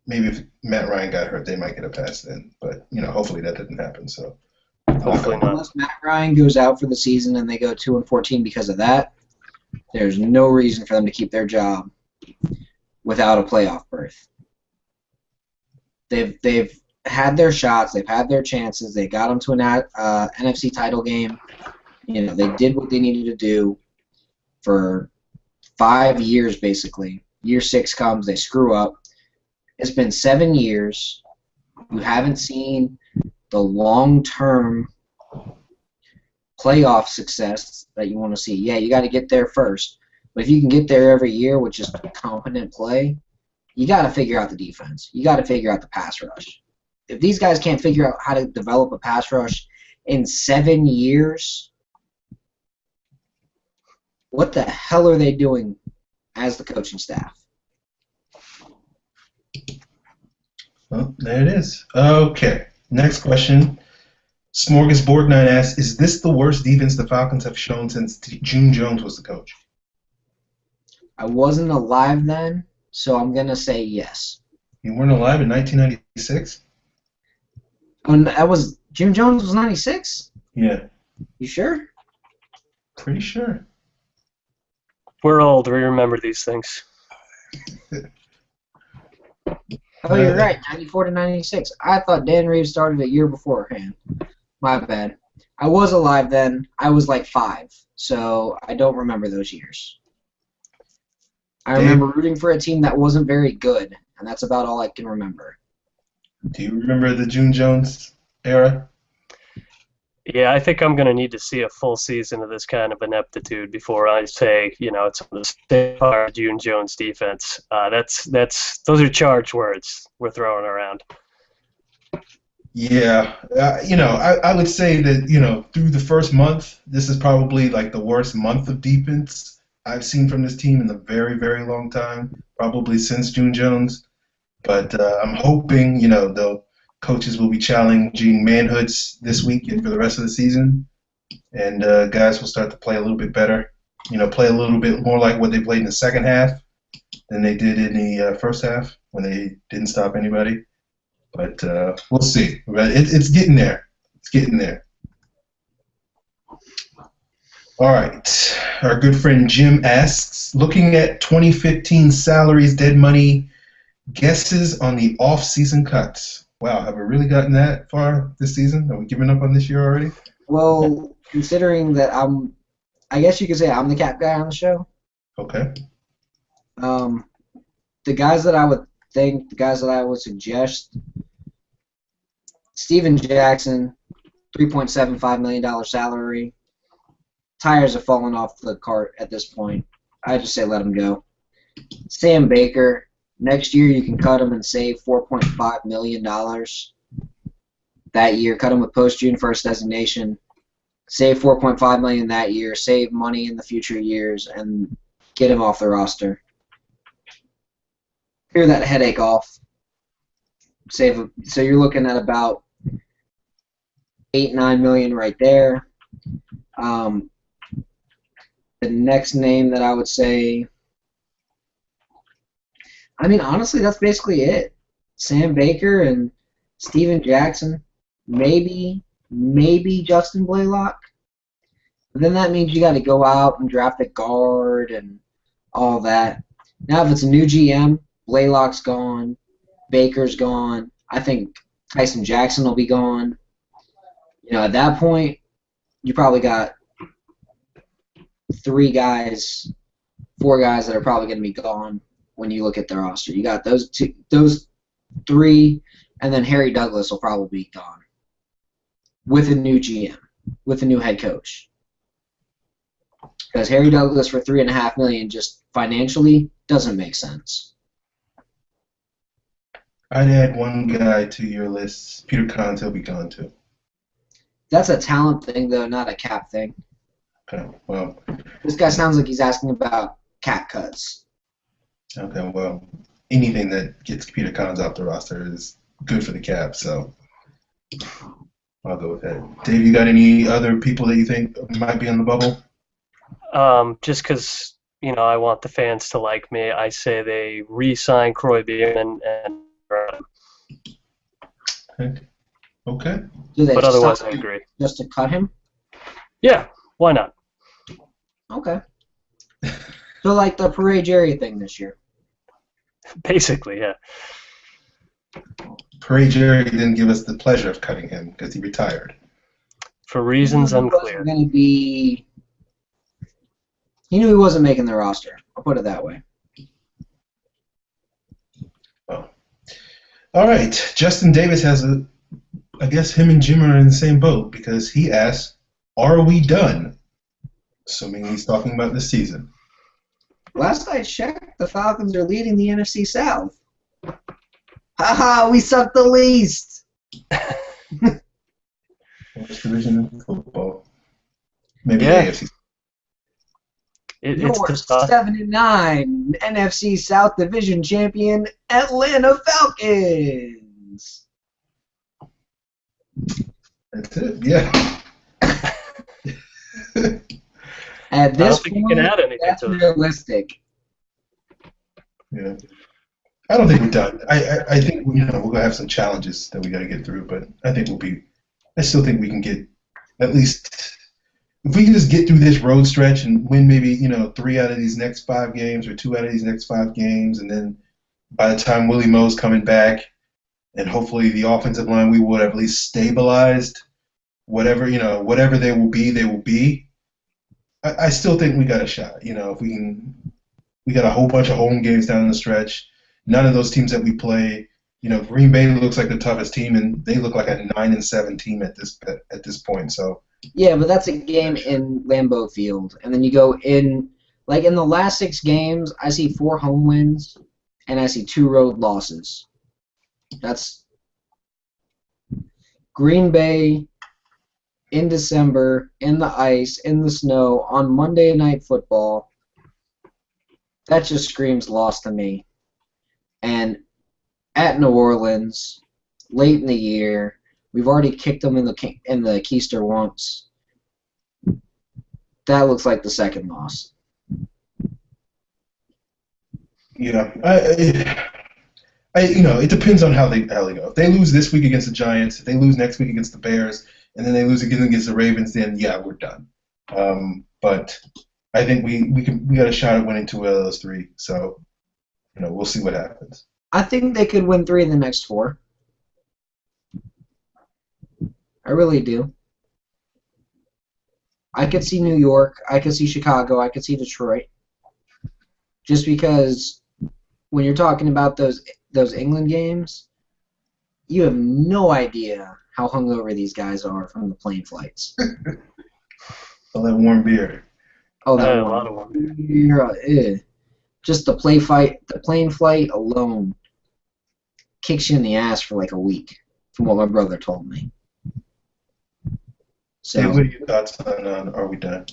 if Matt Ryan got hurt, they might get a pass then. But, hopefully that doesn't happen. So
hopefully not.
Unless Matt Ryan goes out for the season and they go 2-14 because of that, there's no reason for them to keep their job without a playoff berth. They've had their shots. They've had their chances. They got them to an NFC title game. They did what they needed to do for 5 years, basically. Year 6 comes, they screw up. It's been 7 years. You haven't seen the long-term playoff success that you want to see. Yeah, you got to get there first. But if you can get there every year with just competent play, you got to figure out the defense. You got to figure out the pass rush. If these guys can't figure out how to develop a pass rush in 7 years, what the hell are they doing as the coaching staff?
Well, there it is. Okay, next question. Smorgasbord 9 asks, is this the worst defense the Falcons have shown since June Jones was the coach?
I wasn't alive then, so I'm going to say yes.
You weren't alive in 1996?
And that was June Jones was 96?
Yeah,
You sure?
pretty sure.
We're old. We remember these things.
Oh, you're right. 94 to 96. I thought Dan Reeves started a year beforehand. My bad. I was alive then. I was like 5, so I don't remember those years. I remember rooting for a team that wasn't very good, and that's about all I can remember.
Do you remember the June Jones era?
Yeah, I think I'm going to need to see a full season of this kind of ineptitude before I say, it's on the same part of June Jones defense. Those are charged words we're throwing around.
Yeah, I would say that, through the first month, this is probably like the worst month of defense I've seen from this team in a very, very long time, probably since June Jones. But I'm hoping, the coaches will be challenging manhoods this week and for the rest of the season, and guys will start to play a little bit better, play a little bit more like what they played in the second half than they did in the first half when they didn't stop anybody. But we'll see. It's getting there. It's getting there. All right. Our good friend Jim asks, looking at 2015 salaries, dead money, guesses on the off-season cuts. Wow, have we really gotten that far this season? Are we giving up on this year already?
Well, considering that I guess you could say I'm the cap guy on the show.
Okay.
The guys that I would suggest, Steven Jackson, $3.75 million salary. Tires are falling off the cart at this point. I just say let him go. Sam Baker, next year you can cut him and save $4.5 million that year. Cut him with post-June 1st designation. Save $4.5 million that year. Save money in the future years and get him off the roster. Clear that headache off. So you're looking at about $8-9 million right there. The next name that I would say, honestly, that's basically it. Sam Baker and Steven Jackson, maybe Justin Blaylock. But then that means you got to go out and draft a guard and all that. Now, if it's a new GM, Blaylock's gone, Baker's gone. I think Tyson Jackson will be gone. At that point, you probably got 4 guys that are probably going to be gone when you look at the roster. You got those 3, and then Harry Douglas will probably be gone with a new GM, with a new head coach. Because Harry Douglas for $3.5 million just financially doesn't make sense.
I'd add one guy to your list. Peter Kahns, he'll be gone too.
That's a talent thing, though, not a cap thing.
Okay, well.
This guy sounds like he's asking about cap cuts.
Okay, well, anything that gets Peter Kahns off the roster is good for the cap, so I'll go with that. Dave, you got any other people that you think might be on the bubble?
Just because, I want the fans to like me, I say they re-sign Croy Bierman and
Okay.
But otherwise, I agree.
Just to cut him?
Yeah, why not?
Okay. So like the Parade Jerry thing this year.
Basically, yeah.
Parade Jerry didn't give us the pleasure of cutting him because he retired.
For reasons unclear.
He knew he wasn't making the roster. I'll put it that way.
Well, all right. Justin Davis has I guess him and Jim are in the same boat because he asked, "Are we done?" Assuming he's talking about this season.
Last I checked, the Falcons are leading the NFC South. Haha, we suck the least.
Worst division in football. Maybe
Yeah.
the AFC.
It's
Your
just
7-9 NFC South Division champion Atlanta Falcons.
That's it. Yeah.
At
I
this
don't think you
point,
can add anything
that's
to it.
realistic.
Yeah. I don't think we're done. I think we're gonna have some challenges that we got to get through, but I think we'll be. I still think we can get at least if we can just get through this road stretch and win maybe 3 out of these next 5 games or 2 out of these next 5 games, and then by the time Willie Moe's coming back, and hopefully the offensive line we would have at least stabilized. Whatever they will be, they will be. I still think we got a shot. If we got a whole bunch of home games down the stretch. None of those teams that we play, Green Bay looks like the toughest team, and they look like a 9-7 team at this point. So
yeah, but that's a game in Lambeau Field, and then you go in in the last 6 games, I see 4 home wins, and I see 2 road losses. That's Green Bay in December, in the ice, in the snow, on Monday Night Football. That just screams loss to me. And at New Orleans, late in the year, we've already kicked them in the keister once. That looks like the second loss.
Yeah, it depends on how they go. If they lose this week against the Giants, if they lose next week against the Bears, and then they lose again against the Ravens, then yeah, we're done. But I think we got a shot at winning 2 out of those 3. So we'll see what happens.
I think they could win 3 of the next 4. I really do. I could see New York. I could see Chicago. I could see Detroit. Just because when you're talking about those England games, you have no idea how hungover these guys are from the plane flights.
All that warm beer.
Oh, that
a lot of warm
beer. Just the plane flight alone kicks you in the ass for like a week, from what my brother told me. So,
hey, what are your thoughts on are we done?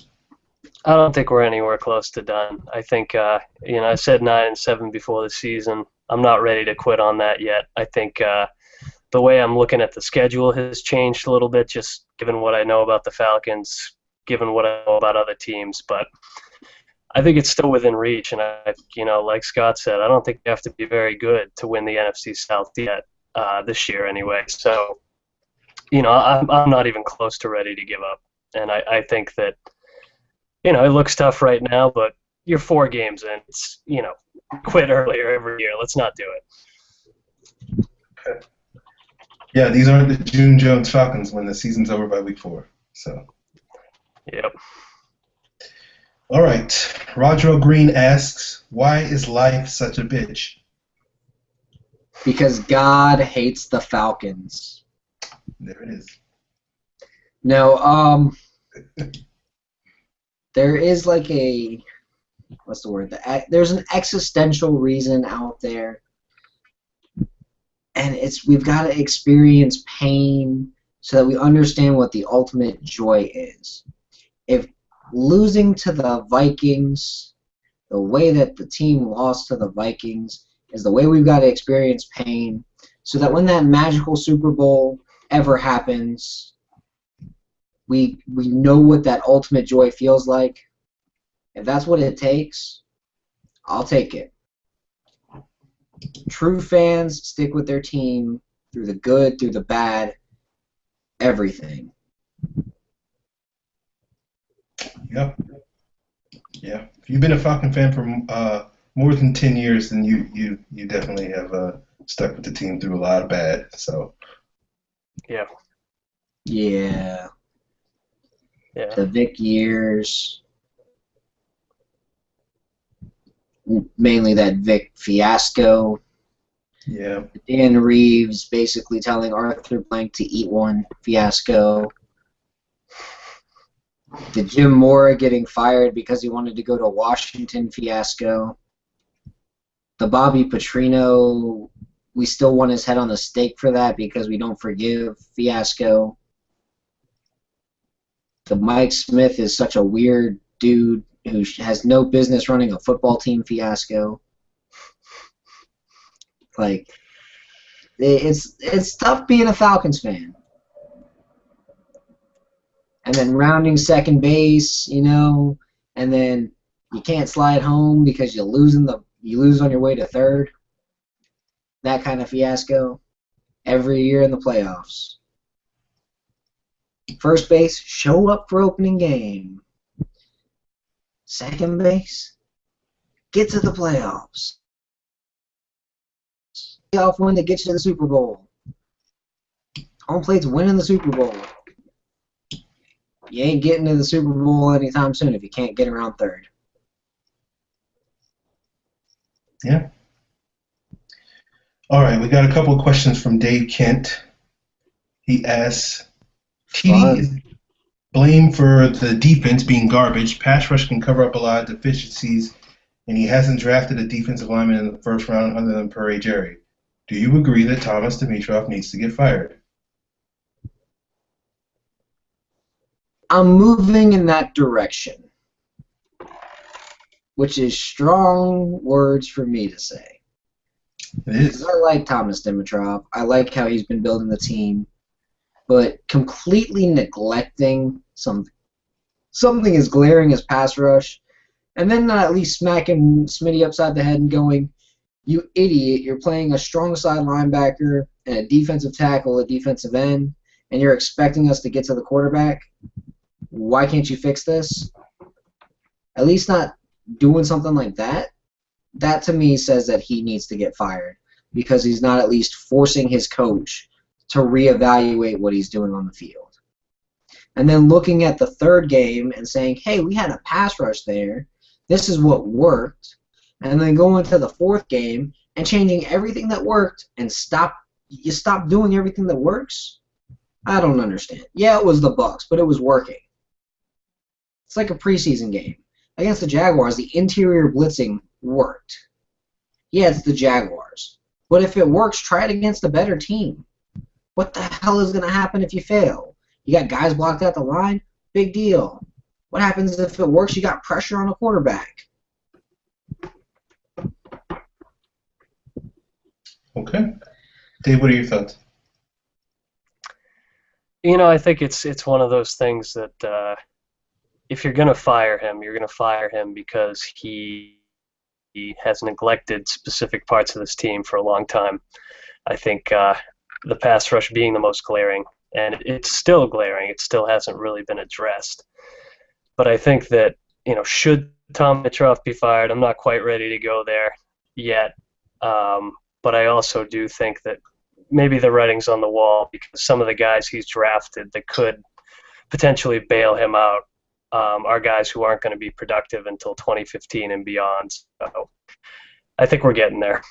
I don't think we're anywhere close to done. I think, I said 9-7 before the season. I'm not ready to quit on that yet. I think the way I'm looking at the schedule has changed a little bit, just given what I know about the Falcons, given what I know about other teams. But I think it's still within reach. And, like Scott said, I don't think you have to be very good to win the NFC South yet this year anyway. So, I'm not even close to ready to give up. And I think that, it looks tough right now, but you're 4 games in. It's, quit earlier every year. Let's not do it.
Okay. Yeah, these aren't the June Jones Falcons when the season's over by week 4. So.
Yep.
All right. Roger Green asks, why is life such a bitch?
Because God hates the Falcons.
There it is.
No, there is what's the word? There's an existential reason out there, and we've got to experience pain so that we understand what the ultimate joy is. If losing to the Vikings, the way that the team lost to the Vikings, is the way we've got to experience pain, so that when that magical Super Bowl ever happens, we know what that ultimate joy feels like. If that's what it takes, I'll take it. True fans stick with their team through the good, through the bad, everything.
Yep. Yeah. If you've been a Falcon fan for more than 10 years, then you definitely have stuck with the team through a lot of bad. So.
Yeah.
Yeah.
Yeah.
The Vic years. Mainly that Vic fiasco.
Yeah.
Dan Reeves basically telling Arthur Blank to eat one fiasco. The Jim Mora getting fired because he wanted to go to Washington fiasco. The Bobby Petrino, we still want his head on the stake for that because we don't forgive fiasco. The Mike Smith is such a weird dude who has no business running a football team fiasco. It's tough being a Falcons fan. And then rounding second base, and then you can't slide home because you lose on your way to third. that kind of fiasco every year in the playoffs. First base, show up for opening game. Second base, get to the playoffs. Playoff win that gets you to the Super Bowl. Home plate's winning the Super Bowl. You ain't getting to the Super Bowl anytime soon if you can't get around third.
Yeah. All right, we got a couple of questions from Dave Kent. He asks, TD is blamed for the defense being garbage. Pass rush can cover up a lot of deficiencies, and he hasn't drafted a defensive lineman in the first round other than Purray Jerry. Do you agree that Thomas Dimitroff needs to get fired?
I'm moving in that direction, which is strong words for me to say.
It is.
I like Thomas Dimitroff. I like how he's been building the team, but completely neglecting something as glaring as pass rush, and then not at least smacking Smitty upside the head and going, "You idiot, you're playing a strong side linebacker and a defensive tackle, a defensive end, and you're expecting us to get to the quarterback? Why can't you fix this?" At least not doing something like that. That to me says that he needs to get fired because he's not at least forcing his coach to reevaluate what he's doing on the field. And then looking at the third game and saying, hey, we had a pass rush there. This is what worked. And then going to the fourth game and changing everything that worked and stop doing everything that works? I don't understand. Yeah, it was the Bucs, but it was working. It's like a preseason game. Against the Jaguars, the interior blitzing worked. Yeah, it's the Jaguars. But if it works, try it against a better team. What the hell is going to happen if you fail? You got guys blocked out the line? Big deal. What happens if it works? You got pressure on the quarterback.
Okay. Dave, what are your thoughts?
I think it's one of those things that if you're going to fire him, you're going to fire him because he has neglected specific parts of this team for a long time. I think the pass rush being the most glaring, and it's still glaring. It still hasn't really been addressed. But I think that, should Tom Dimitroff be fired? I'm not quite ready to go there yet. But I also do think that maybe the writing's on the wall because some of the guys he's drafted that could potentially bail him out are guys who aren't going to be productive until 2015 and beyond. So I think we're getting there.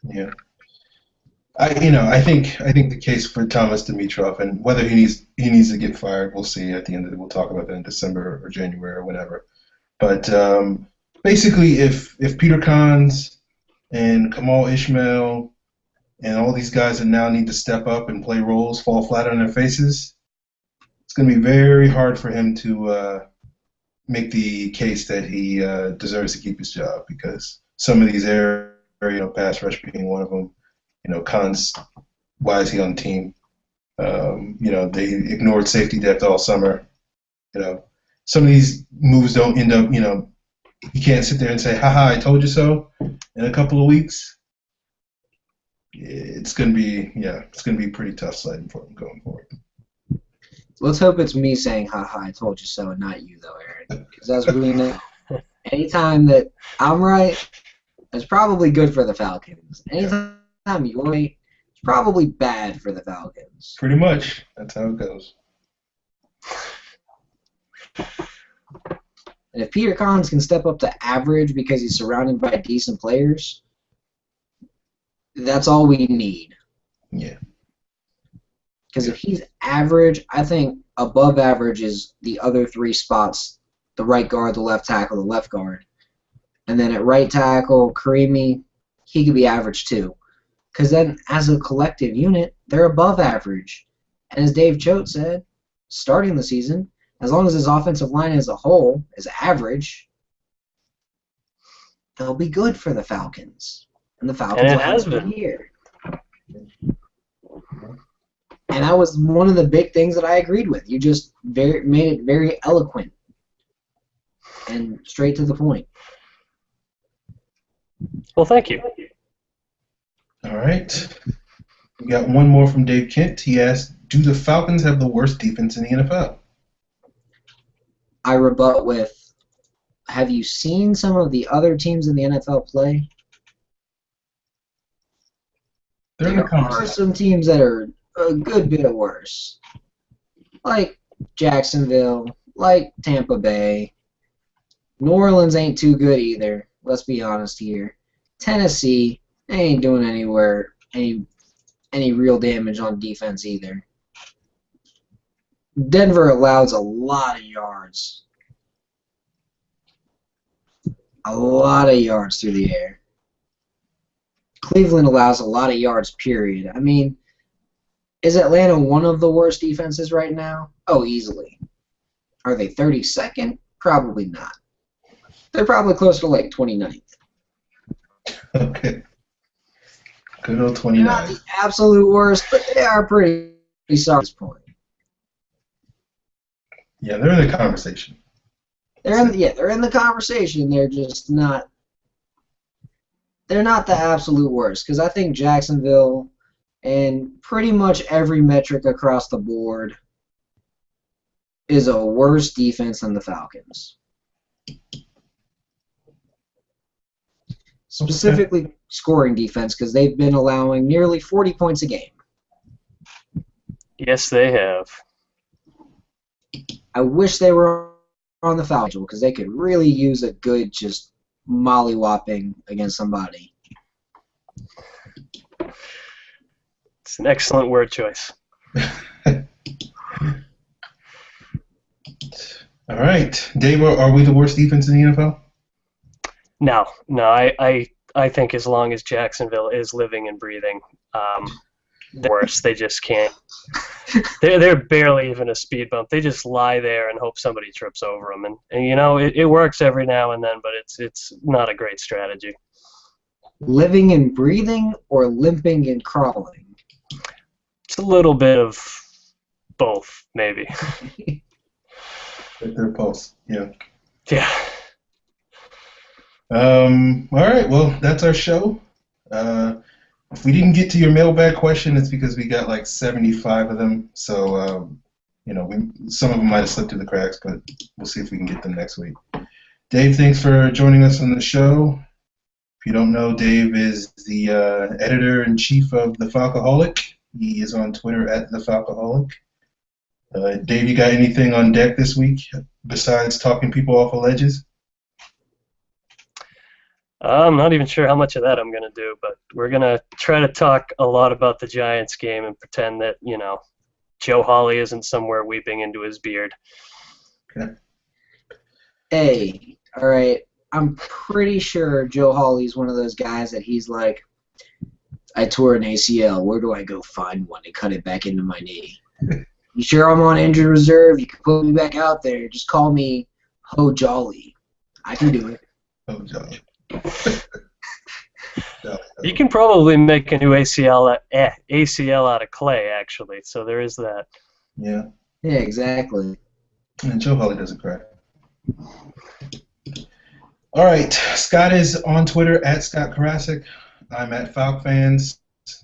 Yeah. I think the case for Thomas Dimitroff and whether he needs to get fired, we'll see at the end of it. We'll talk about that in December or January or whenever. But basically, if Peter Kahns and Kamal Ishmael and all these guys that now need to step up and play roles fall flat on their faces, it's going to be very hard for him to make the case that he deserves to keep his job because some of these areas, pass rush being one of them, Kahns, why is he on the team? They ignored safety depth all summer. Some of these moves don't end up, you can't sit there and say, haha, I told you so in a couple of weeks. It's going to be pretty tough sledding for him going forward.
Let's hope it's me saying, haha, I told you so, and not you, though, Aaron. Because as we know, anytime that I'm right, it's probably good for the Falcons. Anytime you're right, it's probably bad for the Falcons.
Pretty much. That's how it goes.
And if Peter Kahns can step up to average because he's surrounded by decent players, that's all we need.
Yeah.
Because if he's average, I think above average is the other three spots, the right guard, the left tackle, the left guard. And then at right tackle, Karimi, he could be average too. Because then as a collective unit, they're above average. And as Dave Choate said, starting the season, as long as his offensive line as a whole is average, they'll be good for the Falcons. And the Falcons
And it
will have
has
a good
been.
year. And that was one of the big things that I agreed with. You just made it very eloquent and straight to the point.
Well, thank you.
All right. We got one more from Dave Kent. He asked, do the Falcons have the worst defense in the NFL?
I rebut with, have you seen some of the other teams in the NFL play? There are some teams that are a good bit worse. Like Jacksonville, like Tampa Bay. New Orleans ain't too good either. Let's be honest here. Tennessee, they ain't doing any real damage on defense either. Denver allows a lot of yards. A lot of yards through the air. Cleveland allows a lot of yards, period. I mean, is Atlanta one of the worst defenses right now? Oh, easily. Are they 32nd? Probably not. They're probably closer to like 29th.
Okay. Good old 29.
They're not the absolute worst, but they are pretty sorry at this point.
Yeah, they're in the conversation.
They're in the conversation. They're just not. They're not the absolute worst, because I think Jacksonville and pretty much every metric across the board is a worse defense than the Falcons. Specifically scoring defense, because they've been allowing nearly 40 points a game.
Yes, they have.
I wish they were on the Falcons, because they could really use a good just mollywhopping against somebody.
It's an excellent word choice.
All right. Dave, are we the worst defense in the NFL?
No. I think as long as Jacksonville is living and breathing, they're worse. They just can't. They're barely even a speed bump. They just lie there and hope somebody trips over them. And you know, it works every now and then, but it's not a great strategy.
Living and breathing or limping and crawling?
It's a little bit of both, maybe.
Their pulse, yeah.
Yeah.
All right, well, that's our show. If we didn't get to your mailbag question, it's because we got like 75 of them. So, you know, some of them might have slipped through the cracks, but we'll see if we can get them next week. Dave, thanks for joining us on the show. If you don't know, Dave is the editor-in-chief of the Falcoholic. He is on Twitter at the Falcoholic. Dave, you got anything on deck this week besides talking people off of ledges?
I'm not even sure how much of that I'm going to do, but we're going to try to talk a lot about the Giants game and pretend that, you know, Joe Hawley isn't somewhere weeping into his beard.
Okay.
Hey, all right. I'm pretty sure Joe Hawley's one of those guys that he's like, I tore an ACL. Where do I go find one to cut it back into my knee? You sure I'm on injured reserve? You can put me back out there. Just call me Ho Jolly. I can do it.
Ho Jolly.
You can probably make a new ACL out of clay, actually. So there is that.
Yeah.
Yeah, exactly.
And Joe Hawley doesn't cry. All right. Scott is on Twitter at Scott Karasik. I'm at FalcFans.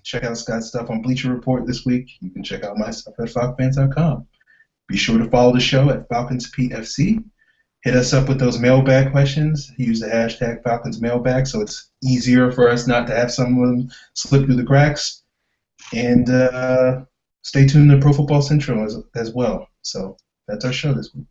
Check out Scott's stuff on Bleacher Report this week. You can check out my stuff at FalcFans.com. Be sure to follow the show at FalconsPFC. Hit us up with those mailbag questions. Use the hashtag FalconsMailbag so it's easier for us not to have some of them slip through the cracks. And stay tuned to Pro Football Central as well. So that's our show this week.